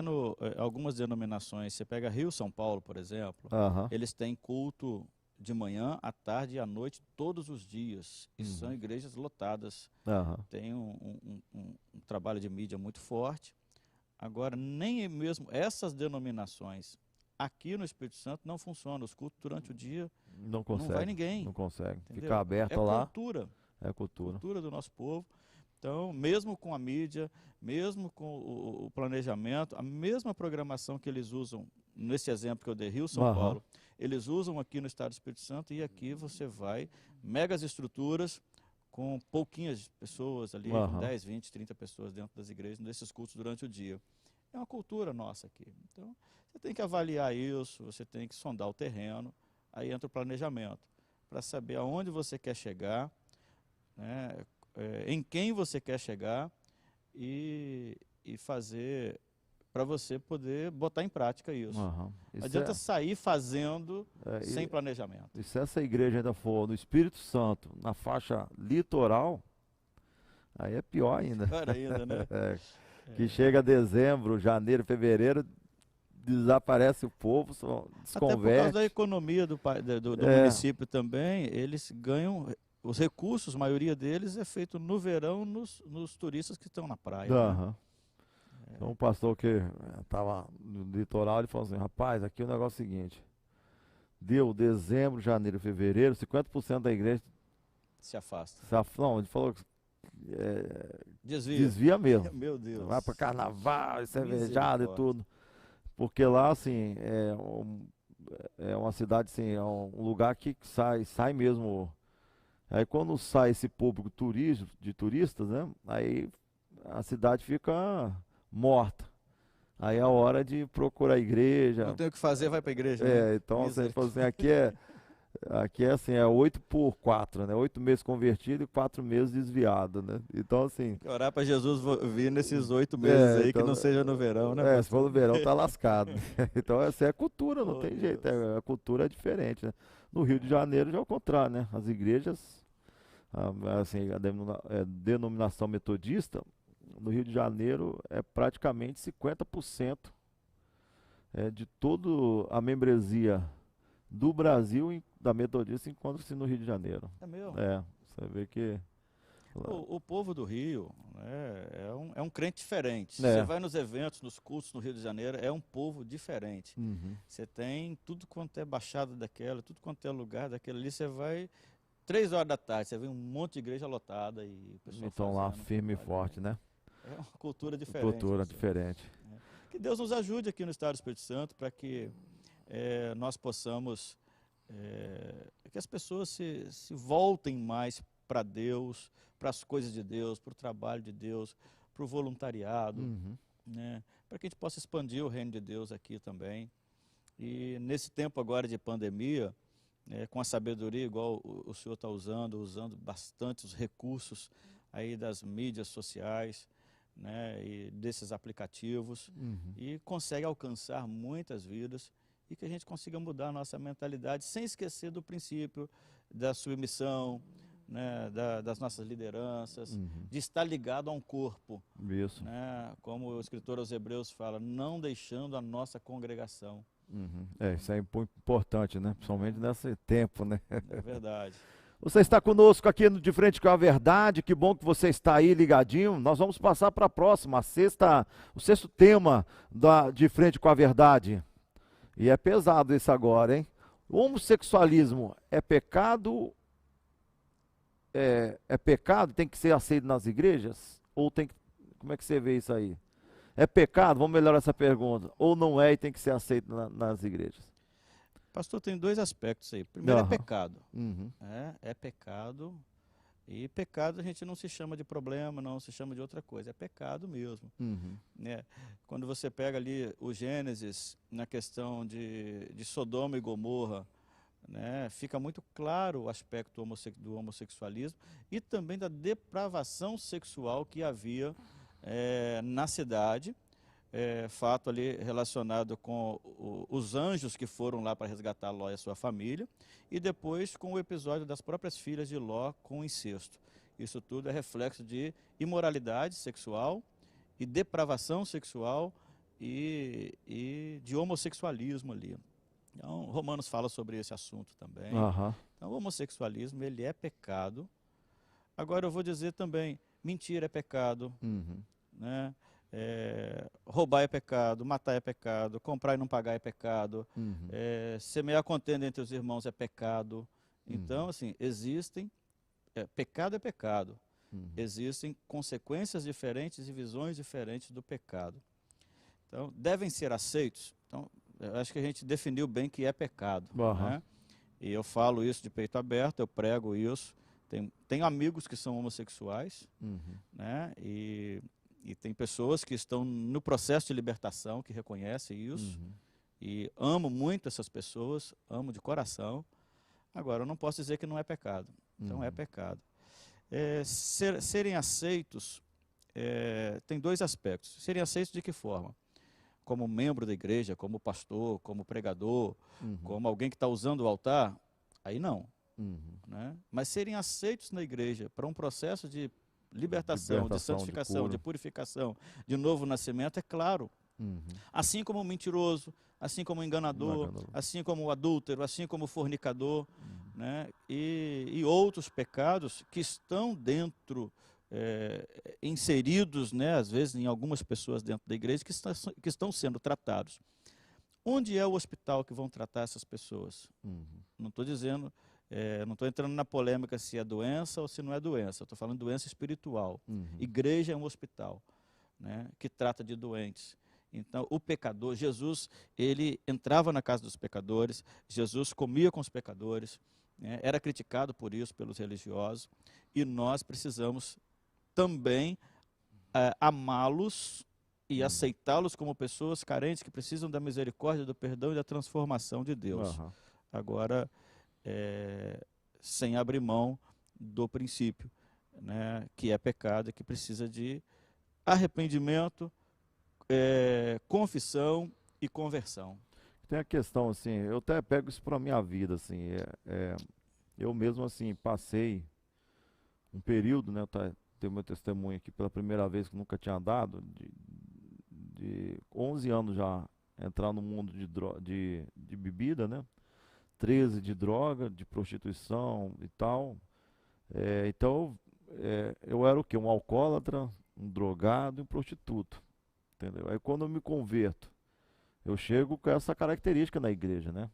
algumas denominações, você pega Rio São Paulo, por exemplo, eles têm culto de manhã, à tarde e à noite, todos os dias, e são igrejas lotadas. Tem um trabalho de mídia muito forte. Agora, nem mesmo essas denominações aqui no Espírito Santo não funcionam. Os cultos durante o dia não vai ninguém. Não consegue. Entendeu? Ficar aberto lá. É cultura do nosso povo. Então, mesmo com a mídia, mesmo com o planejamento, a mesma programação que eles usam, nesse exemplo que eu dei, Rio, São Paulo, eles usam aqui no Estado do Espírito Santo, e aqui você vai, megas estruturas, com pouquinhas pessoas ali, com 10, 20, 30 pessoas dentro das igrejas, nesses cultos durante o dia. É uma cultura nossa aqui. Então, você tem que avaliar isso, você tem que sondar o terreno, aí entra o planejamento, para saber aonde você quer chegar, né, em quem você quer chegar e fazer para você poder botar em prática isso. Não adianta sair fazendo sem planejamento. E se essa igreja ainda for no Espírito Santo, na faixa litoral, aí é pior ainda. Pior ainda, né? Que chega dezembro, janeiro, fevereiro, desaparece o povo, só desconverte. Até por causa da economia do município também, eles ganham... Os recursos, a maioria deles, é feito no verão nos turistas que estão na praia. Né? Então um pastor que estava no litoral, ele falou assim, rapaz, aqui o negócio é o seguinte, deu dezembro, janeiro, fevereiro, 50% da igreja se afasta. Não, ele falou que desvia mesmo. Meu Deus. Vai para carnaval, cervejada e tudo. Porque lá, assim, é uma cidade, assim, é um lugar que sai mesmo... Aí quando sai esse público de turistas, né? Aí a cidade fica morta. Aí é a hora de procurar a igreja. Não tem o que fazer, vai para a igreja. Né? Então assim, aqui é assim, é 8x4, né? 8 meses convertido e 4 meses desviado, né? Então assim... Orar para Jesus vir nesses 8 meses aí, então, que não seja no verão, né? Se for no verão tá lascado. Então essa é a cultura, não tem jeito. A cultura é diferente, né? No Rio de Janeiro já é o contrário, né? As igrejas... assim, a denominação metodista no Rio de Janeiro é praticamente 50% de toda a membresia do Brasil da metodista encontra-se no Rio de Janeiro. É mesmo? Você vê que... O povo do Rio, né, um crente diferente. Você vai nos eventos, nos cultos no Rio de Janeiro, é um povo diferente. Você tem tudo quanto é baixada daquela, tudo quanto é lugar daquele ali, você vai 3 horas da tarde, você vê um monte de igreja lotada e o pessoal estão lá firme e forte, né? É uma cultura diferente. Cultura diferente. Que Deus nos ajude aqui no Estado do Espírito Santo para que nós possamos, que as pessoas se voltem mais para Deus, para as coisas de Deus, para o trabalho de Deus, para o voluntariado, né? Para que a gente possa expandir o reino de Deus aqui também. E nesse tempo agora de pandemia, com a sabedoria igual o senhor está usando bastante os recursos aí das mídias sociais, né, e desses aplicativos, e consegue alcançar muitas vidas, e que a gente consiga mudar a nossa mentalidade sem esquecer do princípio da submissão, né, das nossas lideranças, de estar ligado a um corpo. Isso. Né, como o escritor aos Hebreus fala, não deixando a nossa congregação. Isso é importante, né? Principalmente nesse tempo, né? É verdade. Você está conosco aqui no De Frente com a Verdade, que bom que você está aí ligadinho. Nós vamos passar para a próxima, o sexto tema De Frente com a Verdade. E é pesado esse agora, hein? O homossexualismo é pecado? É pecado? Tem que ser aceito nas igrejas? Ou tem que... Como é que você vê isso aí? É pecado? Vamos melhorar essa pergunta. Ou não é e tem que ser aceito nas igrejas? Pastor, tem 2 aspectos aí. Primeiro é pecado. É pecado. E pecado a gente não se chama de problema, não se chama de outra coisa. É pecado mesmo. Quando você pega ali o Gênesis, na questão de Sodoma e Gomorra, né, fica muito claro o aspecto do homossexualismo e também da depravação sexual que havia na cidade. Fato ali relacionado com os anjos que foram lá para resgatar Ló e a sua família, e depois com o episódio das próprias filhas de Ló com incesto. Isso tudo é reflexo de imoralidade sexual e depravação sexual e de homossexualismo ali. Então, Romanos fala sobre esse assunto também. Então, o homossexualismo, ele é pecado. Agora eu vou dizer também, mentira é pecado, né? Roubar é pecado, matar é pecado, comprar e não pagar é pecado, semear contenda entre os irmãos é pecado. Então, assim, pecado é pecado. Existem consequências diferentes e visões diferentes do pecado. Então, devem ser aceitos. Então, eu acho que a gente definiu bem que é pecado. Né? E eu falo isso de peito aberto, eu prego isso. Tenho amigos que são homossexuais, né? E tem pessoas que estão no processo de libertação, que reconhecem isso, e amo muito essas pessoas, amo de coração. Agora, eu não posso dizer que não é pecado. Então, é pecado. Serem aceitos, tem 2 aspectos. Serem aceitos de que forma? Como membro da igreja, como pastor, como pregador, como alguém que está usando o altar, aí não. Né? Mas serem aceitos na igreja para um processo de libertação, de santificação, de purificação, de novo nascimento, é claro. Assim como o mentiroso, assim como o enganador, assim como o adúltero, assim como o fornicador, né? E outros pecados que estão dentro, inseridos, né, às vezes em algumas pessoas dentro da igreja, que estão sendo tratados. Onde é o hospital que vão tratar essas pessoas? Não estou dizendo... não estou entrando na polêmica se é doença ou se não é doença. Estou falando de doença espiritual. Igreja é um hospital, né, que trata de doentes. Então, o pecador, Jesus, ele entrava na casa dos pecadores, Jesus comia com os pecadores, né, era criticado por isso pelos religiosos, e nós precisamos também amá-los e aceitá-los como pessoas carentes que precisam da misericórdia, do perdão e da transformação de Deus. Agora... sem abrir mão do princípio, né, que é pecado e que precisa de arrependimento, confissão e conversão. Tem a questão assim, eu até pego isso para a minha vida, assim, eu mesmo assim passei um período, né, tenho meu testemunho aqui pela primeira vez que nunca tinha dado, de 11 anos já entrar no mundo de bebida, né? 13 de droga, de prostituição e tal. Então, eu era o quê? Um alcoólatra, um drogado e um prostituto, entendeu? Aí quando eu me converto, eu chego com essa característica na igreja, né?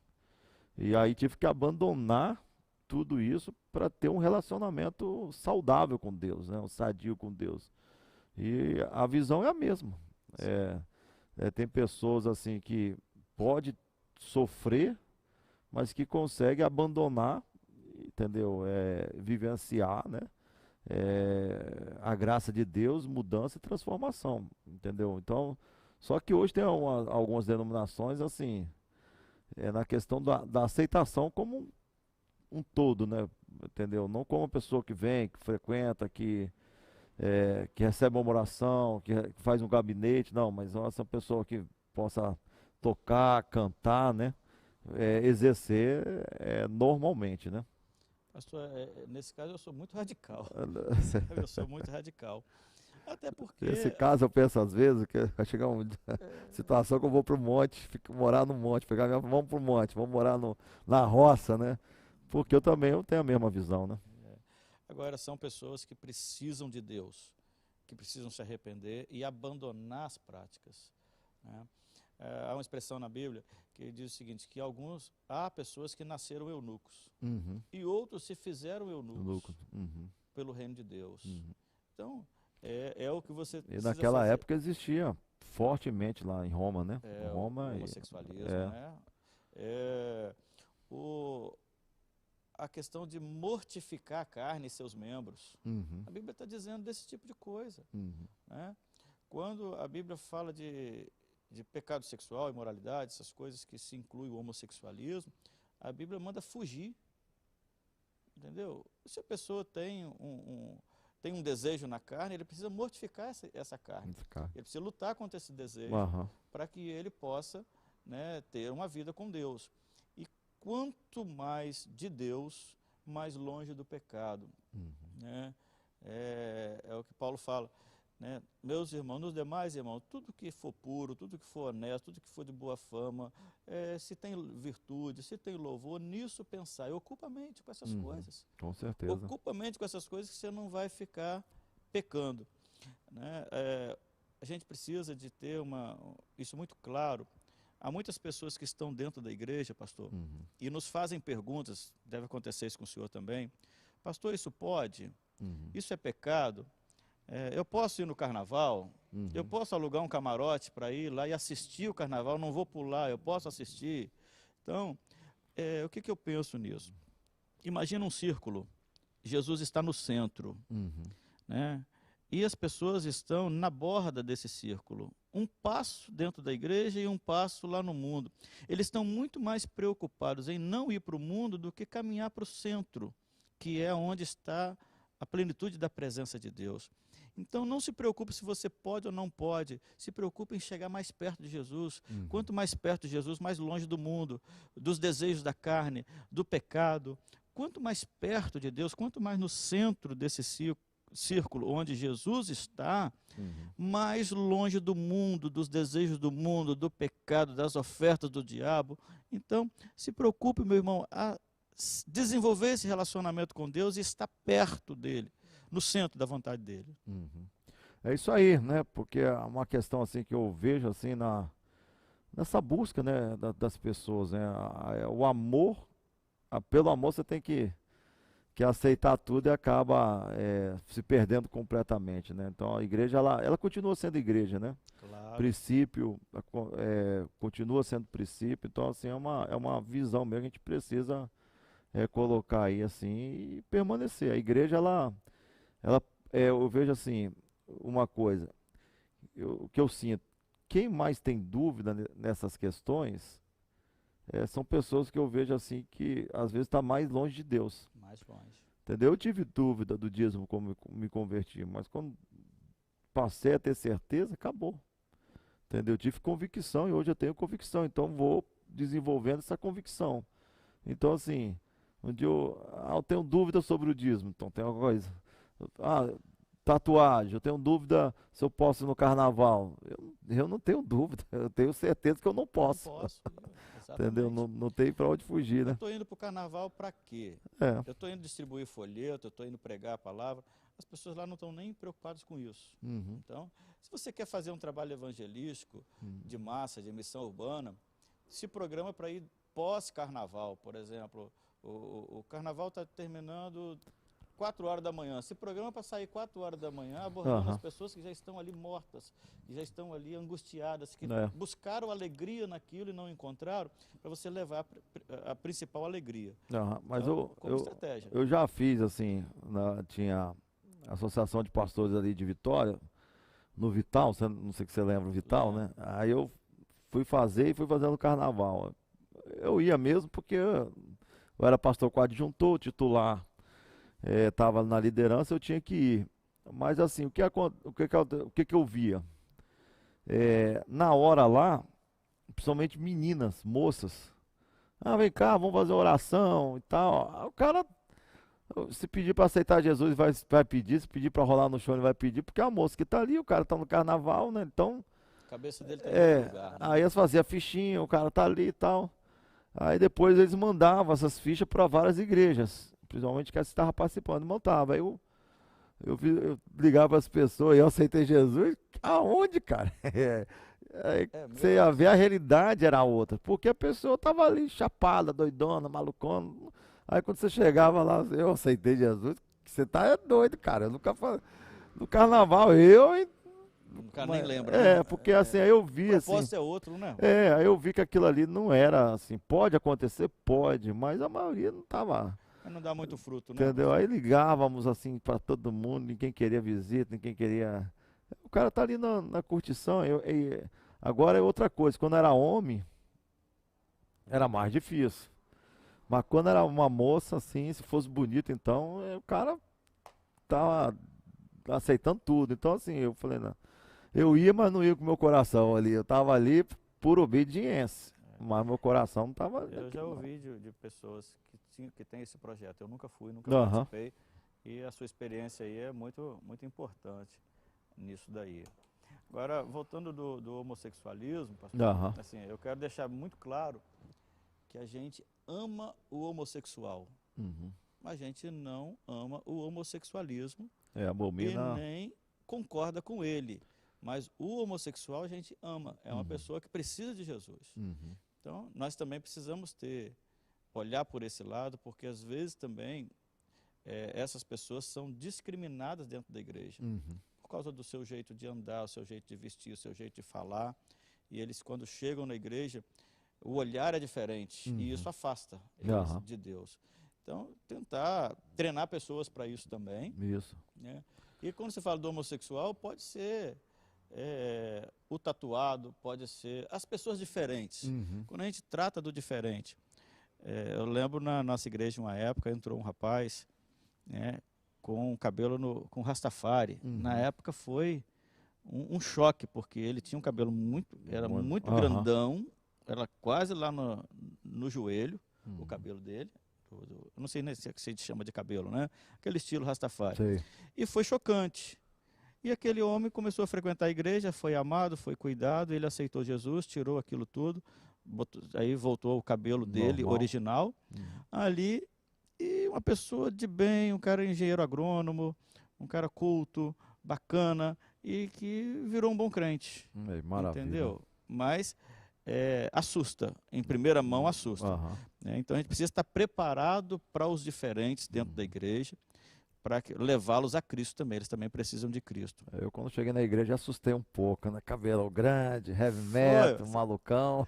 E aí tive que abandonar tudo isso para ter um relacionamento saudável com Deus, né? Um sadio com Deus. E a visão é a mesma. É, tem pessoas assim que pode sofrer, mas que consegue abandonar, entendeu? Vivenciar, né? A graça de Deus, mudança e transformação, entendeu? Então, só que hoje tem algumas denominações assim, na questão da aceitação como um todo, né? Entendeu? Não como uma pessoa que vem, que frequenta, que recebe uma oração, que faz um gabinete, não, mas essa pessoa que possa tocar, cantar, né? Exercer normalmente, né? Pastor, nesse caso eu sou muito radical. Eu sou muito radical. Até porque... Nesse caso eu penso às vezes que vai chegar uma situação que eu vou pro monte, morar no monte, vamos pro monte, vamos morar na roça, né? Porque eu tenho a mesma visão, né? Agora, são pessoas que precisam de Deus, que precisam se arrepender e abandonar as práticas, né? Há uma expressão na Bíblia que diz o seguinte, que há pessoas que nasceram eunucos, e outros se fizeram eunucos pelo reino de Deus. Então, é o que você precisa E naquela fazer. época existia fortemente lá em Roma, né? O homossexualismo, né? A questão de mortificar a carne e seus membros. A Bíblia está dizendo desse tipo de coisa, né? Quando a Bíblia fala de pecado sexual, imoralidade, essas coisas que se inclui o homossexualismo, a Bíblia manda fugir, entendeu? Se a pessoa tem um desejo na carne, ele precisa mortificar essa carne. Ele precisa lutar contra esse desejo para que ele possa, né, ter uma vida com Deus. E quanto mais de Deus, mais longe do pecado, né? É o que Paulo fala, né? Meus irmãos, nos demais irmãos, tudo que for puro, tudo que for honesto, tudo que for de boa fama, se tem virtude, se tem louvor, nisso pensar. E ocupa a mente com essas coisas. Com certeza. Ocupa a mente com essas coisas que você não vai ficar pecando, né? A gente precisa de ter isso muito claro. Há muitas pessoas que estão dentro da igreja, pastor, e nos fazem perguntas, deve acontecer isso com o senhor também. Pastor, isso pode? Isso é pecado? Eu posso ir no carnaval? Eu posso alugar um camarote para ir lá e assistir o carnaval? Não vou pular, eu posso assistir? Então, o que eu penso nisso? Imagina um círculo, Jesus está no centro, né? E as pessoas estão na borda desse círculo, um passo dentro da igreja e um passo lá no mundo. Eles estão muito mais preocupados em não ir para o mundo do que caminhar para o centro, que é onde está a plenitude da presença de Deus. Então não se preocupe se você pode ou não pode, se preocupe em chegar mais perto de Jesus. Quanto mais perto de Jesus, mais longe do mundo, dos desejos da carne, do pecado. Quanto mais perto de Deus, quanto mais no centro desse círculo onde Jesus está, mais longe do mundo, dos desejos do mundo, do pecado, das ofertas do diabo. Então se preocupe, meu irmão, a desenvolver esse relacionamento com Deus e estar perto dele, no centro da vontade dele. É isso aí, né? Porque é uma questão assim que eu vejo assim nessa busca, né, das pessoas, né? O amor, pelo amor você tem que aceitar tudo e acaba se perdendo completamente, né? Então a igreja ela continua sendo igreja, né? Claro. Princípio continua sendo princípio. Então assim é uma visão mesmo que a gente precisa colocar aí assim e permanecer. A igreja eu vejo assim uma coisa, o que eu sinto, quem mais tem dúvida nessas questões são pessoas que eu vejo assim que às vezes está mais longe de Deus. Mais longe. Entendeu? Eu tive dúvida do dízimo como me converti, mas quando passei a ter certeza, acabou. Entendeu? Eu tive convicção e hoje eu tenho convicção, então vou desenvolvendo essa convicção. Então assim, onde eu tenho dúvida sobre o dízimo, então tem alguma coisa. Tatuagem, eu tenho dúvida se eu posso ir no carnaval. Eu não tenho dúvida, eu tenho certeza que eu não posso. Não posso, entendeu? Não tem para onde fugir, né? Eu estou indo para o carnaval para quê? Eu estou indo distribuir folheto, eu estou indo pregar a palavra. as pessoas lá não estão nem preocupadas com isso. Então, se você quer fazer um trabalho evangelístico de massa, de missão urbana, se programa para ir pós-carnaval, por exemplo. O carnaval está terminando 4 horas da manhã. Se programa para sair 4 horas da manhã, abordando as pessoas que já estão ali mortas, que já estão ali angustiadas, que buscaram alegria naquilo e não encontraram, para você levar a principal alegria. Mas então, como estratégia. Eu já fiz assim, tinha a Associação de Pastores ali de Vitória, no Vital, não sei se você lembra o Vital, né? Aí eu fui fazendo carnaval. Eu ia mesmo porque eu era pastor coadjuntor, titular, estava na liderança, eu tinha que ir. Mas assim, o que eu via? Na hora lá, principalmente meninas, moças, vem cá, vamos fazer oração e tal. O cara, se pedir para aceitar Jesus, vai pedir, se pedir para rolar no chão, ele vai pedir, porque é a moça que está ali, o cara está no carnaval, né? Então, a cabeça dele tá em lugar, né? Aí eles faziam fichinha, o cara tá ali e tal. Aí depois eles mandavam essas fichas para várias igrejas, principalmente que estava participando, montava. Aí eu ligava as pessoas e eu aceitei Jesus. Aonde, cara? Você ia ver, a realidade era outra, porque a pessoa tava ali chapada, doidona, malucona. Aí quando você chegava lá, eu aceitei Jesus, você tá doido, cara. Eu nunca falei. No carnaval, o cara nem lembra, né? Porque assim, aí eu vi assim. O propósito é outro, né? Aí eu vi que aquilo ali não era assim, pode acontecer, pode, mas a maioria não tava. Mas não dá muito fruto, né? Entendeu? Aí ligávamos assim para todo mundo, ninguém queria visita, ninguém queria. O cara tá ali na curtição. Agora é outra coisa, quando era homem, era mais difícil. Mas quando era uma moça, assim, se fosse bonito, então, o cara tava aceitando tudo. Então, assim, eu falei, não. Eu ia, mas não ia com o meu coração ali. Eu tava ali por obediência. Mas meu coração não tava. Eu já ouvi de pessoas que têm esse projeto. Eu nunca fui, nunca participei. E a sua experiência aí é muito, muito importante nisso daí. Agora, voltando do homossexualismo, pastor, assim, eu quero deixar muito claro que a gente ama o homossexual. Mas a gente não ama o homossexualismo abomina. E nem concorda com ele. Mas o homossexual a gente ama. É uma pessoa que precisa de Jesus. Então, nós também precisamos olhar por esse lado, porque às vezes também essas pessoas são discriminadas dentro da igreja. Por causa do seu jeito de andar, o seu jeito de vestir, o seu jeito de falar. E eles, quando chegam na igreja, o olhar é diferente. E isso afasta eles de Deus. Então, tentar treinar pessoas para isso também. Isso. Né? E quando você fala do homossexual, pode ser o tatuado, pode ser as pessoas diferentes. Quando a gente trata do diferente. Eu lembro na nossa igreja, uma época, entrou um rapaz, né, com cabelo com Rastafari. Na época foi um choque, porque ele tinha um cabelo muito grandão, era quase lá no joelho, o cabelo dele. Eu não sei nem se se chama de cabelo, né? Aquele estilo Rastafari. Sei. E foi chocante. E aquele homem começou a frequentar a igreja, foi amado, foi cuidado, ele aceitou Jesus, tirou aquilo tudo, aí voltou o cabelo dele, original, ali, e uma pessoa de bem, um cara engenheiro agrônomo, um cara culto, bacana, e que virou um bom crente. Maravilha. Entendeu? Mas assusta, em primeira mão assusta. Então a gente precisa estar preparado para os diferentes dentro da igreja, para levá-los a Cristo também. Eles também precisam de Cristo. Eu, quando cheguei na igreja, assustei um pouco, né? Cabelo grande, heavy metal, malucão.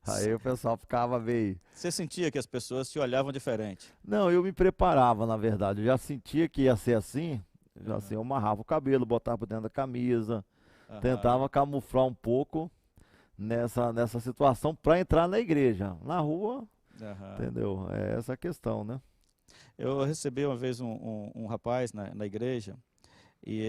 Aí o pessoal ficava meio... Você sentia que as pessoas te olhavam diferente? Não, eu me preparava, na verdade. Eu já sentia que ia ser assim. Já assim, eu amarrava o cabelo, botava por dentro da camisa. Tentava camuflar um pouco nessa situação para entrar na igreja. Na rua, entendeu? É essa a questão, né? Eu recebi uma vez um rapaz na igreja e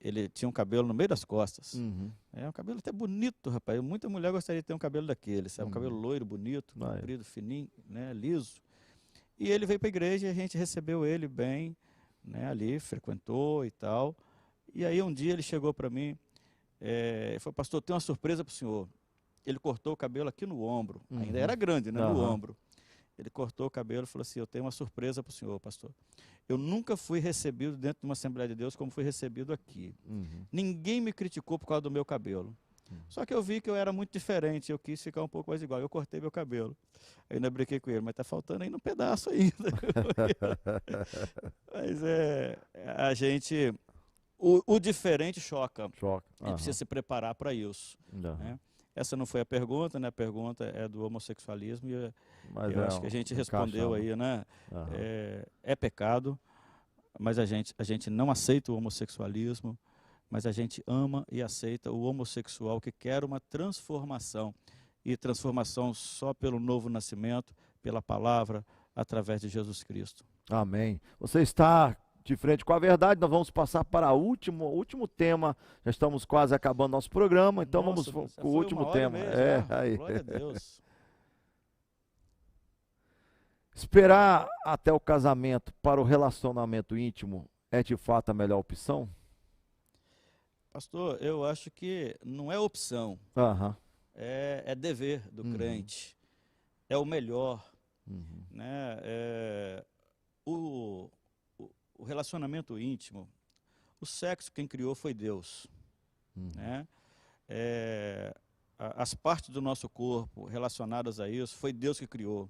ele tinha um cabelo no meio das costas. Um cabelo até bonito, rapaz. Muita mulher gostaria de ter um cabelo daquele, sabe? Um cabelo loiro, bonito, comprido, fininho, né? Liso. E ele veio para a igreja e a gente recebeu ele bem, né? Ali, frequentou e tal. E aí um dia ele chegou para mim e falou: pastor, tem uma surpresa para o senhor. Ele cortou o cabelo aqui no ombro, ainda era grande, né? No ombro. Ele cortou o cabelo e falou assim, eu tenho uma surpresa para o senhor, pastor. Eu nunca fui recebido dentro de uma Assembleia de Deus como fui recebido aqui. Ninguém me criticou por causa do meu cabelo. Só que eu vi que eu era muito diferente, eu quis ficar um pouco mais igual. Eu cortei meu cabelo. Eu ainda brinquei com ele, mas está faltando ainda um pedaço ainda. Mas a gente... O diferente choca. A gente precisa se preparar para isso. Né? Essa não foi a pergunta, né? A pergunta é do homossexualismo. E eu acho que a gente respondeu aí, né? É pecado, mas a gente não aceita o homossexualismo, mas a gente ama e aceita o homossexual que quer uma transformação. E transformação só pelo novo nascimento, pela palavra, através de Jesus Cristo. Amém. Você está de frente com a verdade. Nós vamos passar para o último tema. Já estamos quase acabando nosso programa, então vamos com o último tema. Aí. Glória a Deus. Esperar até o casamento para o relacionamento íntimo é de fato a melhor opção? Pastor, eu acho que não é opção, é dever do crente, é o melhor. Né? O relacionamento íntimo, o sexo quem criou foi Deus. Né? As partes do nosso corpo relacionadas a isso, foi Deus que criou.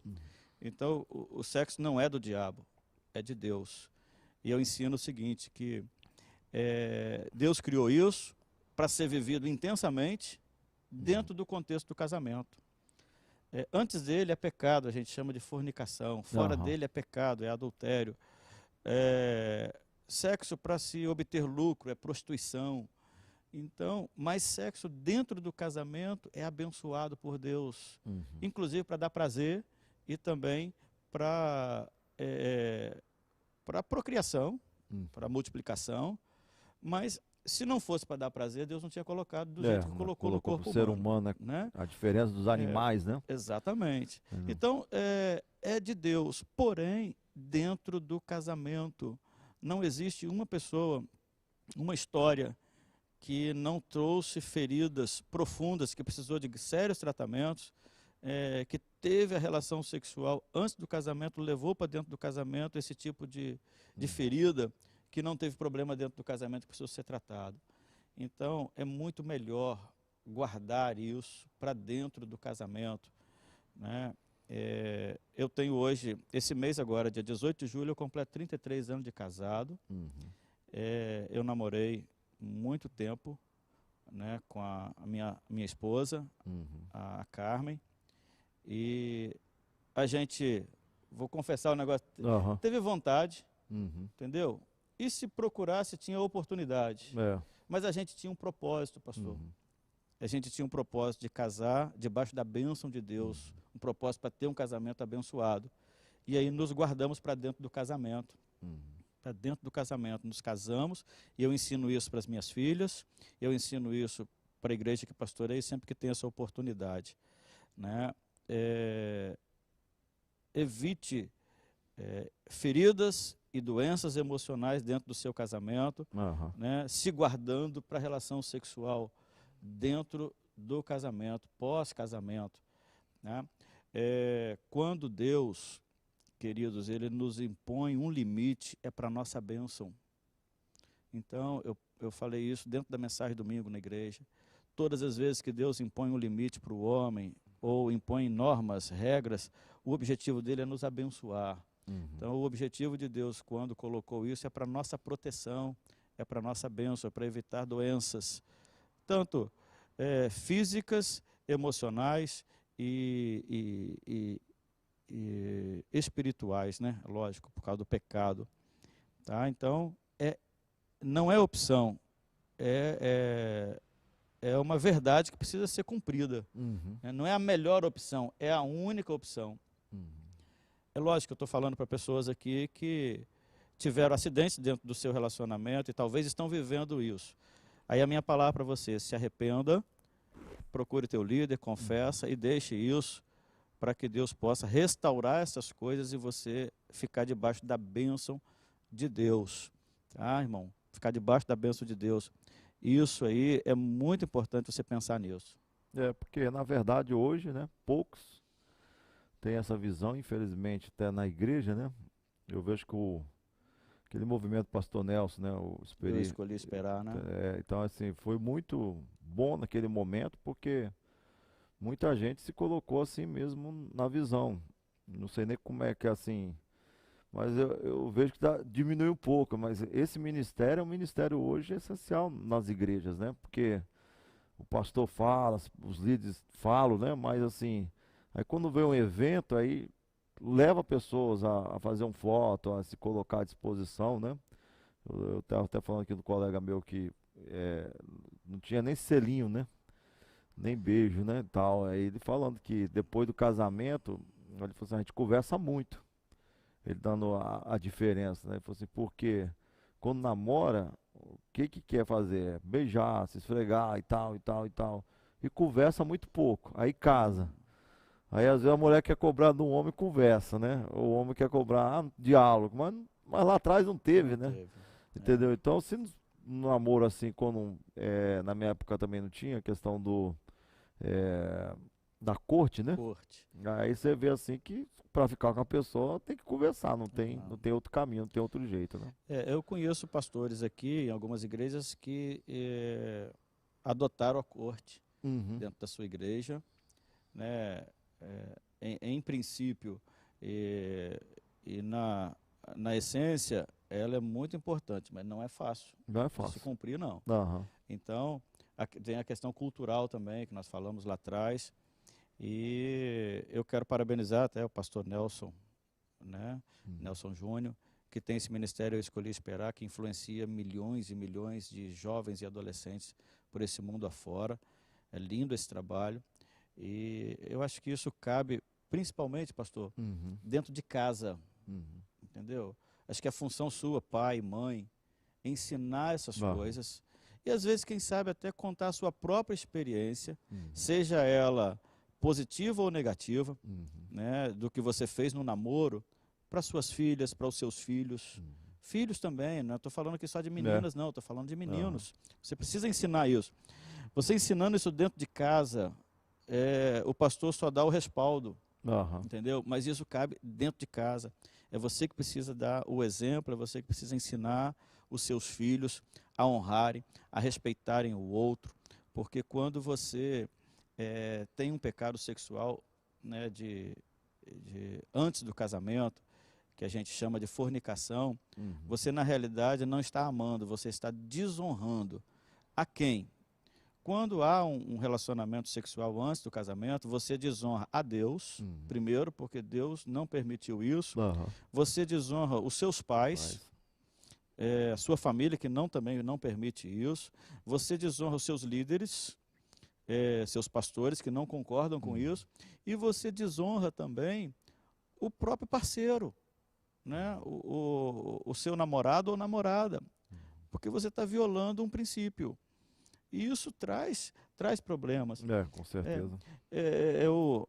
Então, o sexo não é do diabo, é de Deus. E eu ensino o seguinte, que Deus criou isso para ser vivido intensamente dentro do contexto do casamento. Antes dele é pecado, a gente chama de fornicação. Fora dele é pecado, é adultério. Sexo para se obter lucro é prostituição. Então, mas sexo dentro do casamento é abençoado por Deus. Inclusive para dar prazer e também para procriação, para multiplicação. Mas se não fosse para dar prazer, Deus não tinha colocado do jeito que colocou no corpo ser humano, né? A diferença dos animais, né? Exatamente. Então, é de Deus. Porém, dentro do casamento, não existe uma pessoa, uma história que não trouxe feridas profundas, que precisou de sérios tratamentos, que teve a relação sexual antes do casamento, levou para dentro do casamento esse tipo de ferida, que não teve problema dentro do casamento, que precisou ser tratado. Então, é muito melhor guardar isso para dentro do casamento. Né? Eu tenho hoje, esse mês agora, dia 18 de julho, eu completo 33 anos de casado. Eu namorei muito tempo, né, com a minha esposa, a Carmen, e a gente, vou confessar um negócio, teve vontade, entendeu? E se procurasse, tinha oportunidade. Mas a gente tinha um propósito, pastor. A gente tinha um propósito de casar debaixo da bênção de Deus, um propósito para ter um casamento abençoado. E aí nos guardamos para dentro do casamento. Para dentro do casamento, nos casamos, e eu ensino isso para as minhas filhas, eu ensino isso para a igreja que pastorei sempre que tem essa oportunidade. Né? Evite feridas e doenças emocionais dentro do seu casamento, né? Se guardando para a relação sexual dentro do casamento, pós-casamento. Né? Quando Deus, queridos, Ele nos impõe um limite, é para a nossa bênção. Então, eu falei isso dentro da mensagem domingo na igreja. Todas as vezes que Deus impõe um limite para o homem, ou impõe normas, regras, o objetivo dele é nos abençoar. Então, o objetivo de Deus, quando colocou isso, é para nossa proteção, é para nossa bênção, é para evitar doenças, tanto físicas, emocionais e espirituais, né? Lógico, por causa do pecado. Tá? Então, não é opção, é uma verdade que precisa ser cumprida. Não é a melhor opção, é a única opção. É lógico que eu estou falando para pessoas aqui que tiveram acidentes dentro do seu relacionamento e talvez estão vivendo isso. Aí a minha palavra para você, se arrependa, procure teu líder, confessa e deixe isso para que Deus possa restaurar essas coisas e você ficar debaixo da bênção de Deus. Tá, irmão? Ficar debaixo da bênção de Deus. Isso aí é muito importante você pensar nisso. Porque na verdade hoje, né, poucos tem essa visão, infelizmente, até na igreja, né? Eu vejo que aquele movimento Pastor Nelson, né? Eu escolhi esperar, né? Então, assim, foi muito bom naquele momento, porque muita gente se colocou assim mesmo na visão. Não sei nem como é que é assim, mas eu vejo que diminui um pouco, mas esse ministério é um ministério hoje essencial nas igrejas, né? Porque o pastor fala, os líderes falam, né? Mas assim, aí quando vem um evento, aí leva pessoas a fazer uma foto, a se colocar à disposição, né? Eu estava até falando aqui do colega meu que não tinha nem selinho, né? Nem beijo, né? Tal. Aí ele falando que depois do casamento, ele falou assim, a gente conversa muito. Ele dando a diferença, né? Ele falou assim, porque quando namora, o que quer fazer? É beijar, se esfregar e tal, e tal, e tal. E conversa muito pouco. Aí casa. Aí às vezes a mulher quer cobrar do homem, conversa, né? O homem quer cobrar diálogo, mas lá atrás não teve, né? Entendeu? Então, se no namoro assim, quando na minha época também não tinha, a questão da corte, né? Corte. Aí você vê assim que para ficar com a pessoa tem que conversar, não tem outro caminho, não tem outro jeito, né? Eu conheço pastores aqui em algumas igrejas que adotaram a corte dentro da sua igreja, né? Em princípio e na essência, ela é muito importante, mas não é fácil. Não é fácil. De se cumprir, não. Uhum. Então, tem a questão cultural também, que nós falamos lá atrás. E eu quero parabenizar até o pastor Nelson, né? Nelson Júnior, que tem esse ministério Eu Escolhi Esperar, que influencia milhões e milhões de jovens e adolescentes por esse mundo afora. É lindo esse trabalho. E eu acho que isso cabe, principalmente, pastor, dentro de casa, entendeu? Acho que a função sua, pai, mãe, ensinar essas coisas. E às vezes, quem sabe, até contar a sua própria experiência, seja ela positiva ou negativa, né, do que você fez no namoro, para suas filhas, para os seus filhos. Filhos também, não estou falando aqui só de meninas, não, estou falando de meninos. Você precisa ensinar isso. Você ensinando isso dentro de casa, o pastor só dá o respaldo, entendeu? Mas isso cabe dentro de casa. É você que precisa dar o exemplo, é você que precisa ensinar os seus filhos a honrarem, a respeitarem o outro, porque quando você tem um pecado sexual, né, antes do casamento, que a gente chama de fornicação, você na realidade não está amando, você está desonrando. A quem? Quando há um relacionamento sexual antes do casamento, você desonra a Deus, primeiro, porque Deus não permitiu isso. Você desonra os seus pais, a sua família, que também não permite isso. Você desonra os seus líderes, seus pastores, que não concordam com isso. E você desonra também o próprio parceiro, né? O seu namorado ou namorada, porque você está violando um princípio. E isso traz problemas. Com certeza. Eu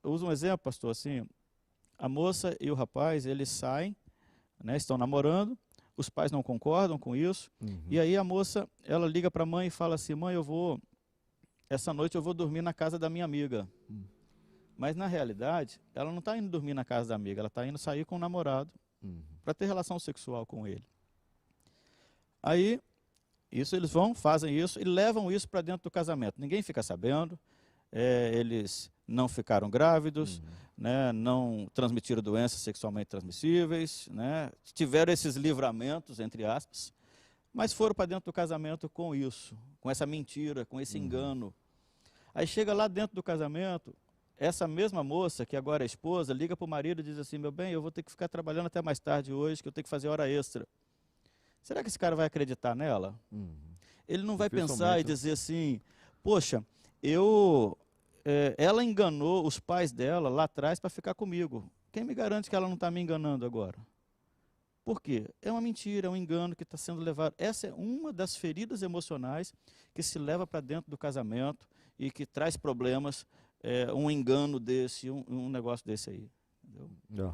uso um exemplo, pastor, assim, a moça e o rapaz, eles saem, né, estão namorando, os pais não concordam com isso, e aí a moça, ela liga para a mãe e fala assim, mãe, essa noite eu vou dormir na casa da minha amiga. Mas na realidade, ela não está indo dormir na casa da amiga, ela está indo sair com o namorado para ter relação sexual com ele. Aí, eles fazem isso e levam isso para dentro do casamento. Ninguém fica sabendo, eles não ficaram grávidos, né, não transmitiram doenças sexualmente transmissíveis, né, tiveram esses livramentos, entre aspas, mas foram para dentro do casamento com isso, com essa mentira, com esse engano. Aí chega lá dentro do casamento, essa mesma moça, que agora é esposa, liga para o marido e diz assim, meu bem, eu vou ter que ficar trabalhando até mais tarde hoje, que eu tenho que fazer hora extra. Será que esse cara vai acreditar nela? Ele não vai pensar e dizer assim, poxa, ela enganou os pais dela lá atrás para ficar comigo. Quem me garante que ela não está me enganando agora? Por quê? É uma mentira, é um engano que está sendo levado. Essa é uma das feridas emocionais que se leva para dentro do casamento e que traz problemas, um engano desse, um negócio desse aí. Entendeu?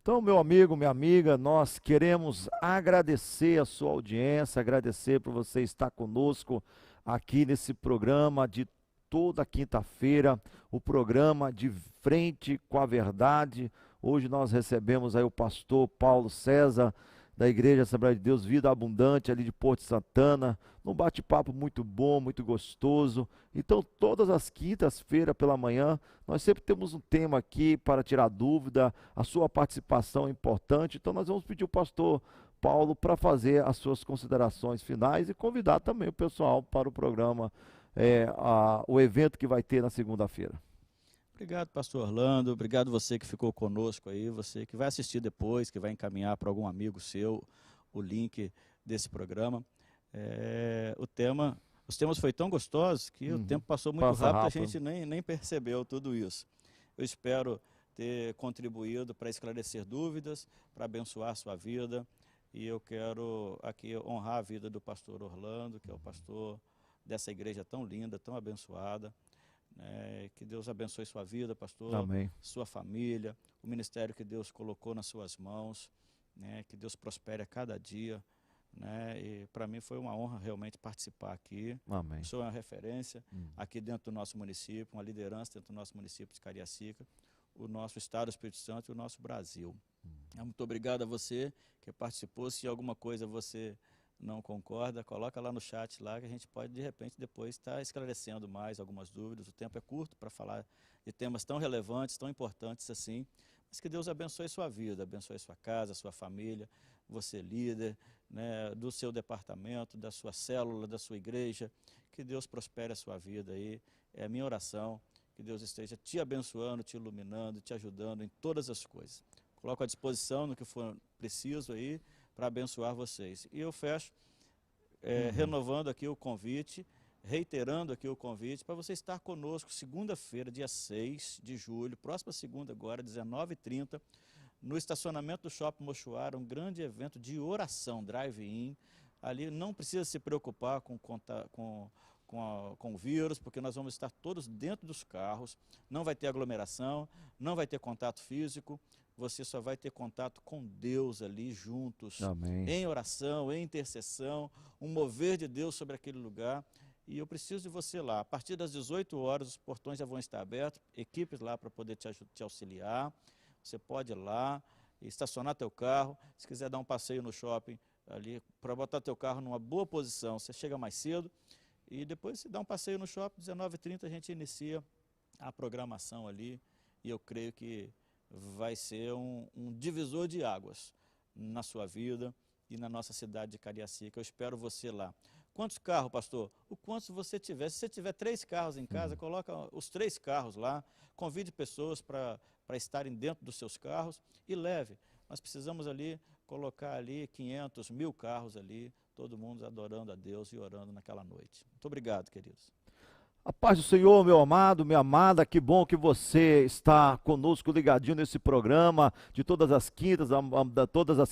Então, meu amigo, minha amiga, nós queremos agradecer a sua audiência, agradecer por você estar conosco aqui nesse programa de toda quinta-feira, o programa De Frente com a Verdade. Hoje nós recebemos aí o pastor Paulo César, da Igreja Assembleia de Deus Vida Abundante, ali de Porto Santana, num bate-papo muito bom, muito gostoso. Então, todas as quintas-feiras pela manhã, nós sempre temos um tema aqui para tirar dúvida, a sua participação é importante. Então, nós vamos pedir o pastor Paulo para fazer as suas considerações finais e convidar também o pessoal para o programa, o evento que vai ter na segunda-feira. Obrigado, pastor Orlando, obrigado você que ficou conosco aí, você que vai assistir depois, que vai encaminhar para algum amigo seu o link desse programa. Os temas foram tão gostosos que o tempo passou muito rápido, a gente nem percebeu tudo isso. Eu espero ter contribuído para esclarecer dúvidas, para abençoar a sua vida, e eu quero aqui honrar a vida do pastor Orlando, que é o pastor dessa igreja tão linda, tão abençoada. Que Deus abençoe sua vida, pastor. Amém. Sua família, o ministério que Deus colocou nas suas mãos, que Deus prospere a cada dia, e para mim foi uma honra realmente participar aqui. Amém. Sou uma referência aqui dentro do nosso município, uma liderança dentro do nosso município de Cariacica, o nosso estado do Espírito Santo e o nosso Brasil. Muito obrigado a você que participou. Se alguma coisa você não concorda, coloca lá no chat lá que a gente pode de repente depois estar esclarecendo mais algumas dúvidas. O tempo é curto para falar de temas tão relevantes, tão importantes assim, mas que Deus abençoe sua vida, abençoe sua casa, sua família, você líder, do seu departamento, da sua célula, da sua igreja, que Deus prospere a sua vida aí, é a minha oração, que Deus esteja te abençoando, te iluminando, te ajudando em todas as coisas. Coloco à disposição no que for preciso aí, para abençoar vocês. E eu fecho renovando aqui o convite, reiterando aqui o convite, para você estar conosco segunda-feira, dia 6 de julho, próxima segunda agora, 19h30, no estacionamento do Shopping Mochuara, um grande evento de oração, drive-in. Ali não precisa se preocupar com o vírus, porque nós vamos estar todos dentro dos carros, não vai ter aglomeração, não vai ter contato físico, você só vai ter contato com Deus ali juntos, Amém. Em oração, em intercessão, um mover de Deus sobre aquele lugar. E eu preciso de você lá. A partir das 18 horas, os portões já vão estar abertos, equipes lá para poder te auxiliar. Você pode ir lá, estacionar teu carro, se quiser dar um passeio no shopping ali, para botar teu carro numa boa posição, você chega mais cedo e depois se dá um passeio no shopping, 19h30 a gente inicia a programação ali, e eu creio que vai ser um divisor de águas na sua vida e na nossa cidade de Cariacica. Eu espero você lá. Quantos carros, pastor? O quanto você tiver. Se você tiver 3 carros em casa, coloca os 3 carros lá, convide pessoas para estarem dentro dos seus carros e leve. Nós precisamos ali colocar ali 500, 1000 carros ali, todo mundo adorando a Deus e orando naquela noite. Muito obrigado, queridos. A paz do Senhor, meu amado, minha amada, que bom que você está conosco ligadinho nesse programa de todas as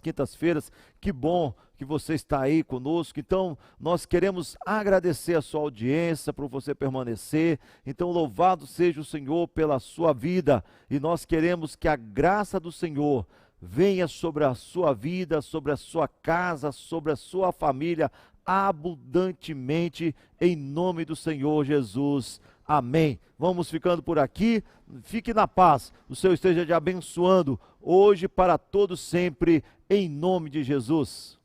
quintas-feiras, que bom que você está aí conosco. Então, nós queremos agradecer a sua audiência, por você permanecer. Então, louvado seja o Senhor pela sua vida, e nós queremos que a graça do Senhor venha sobre a sua vida, sobre a sua casa, sobre a sua família, abundantemente, em nome do Senhor Jesus. Amém. Vamos ficando por aqui. Fique na paz. O Senhor esteja te abençoando hoje para todos sempre, em nome de Jesus.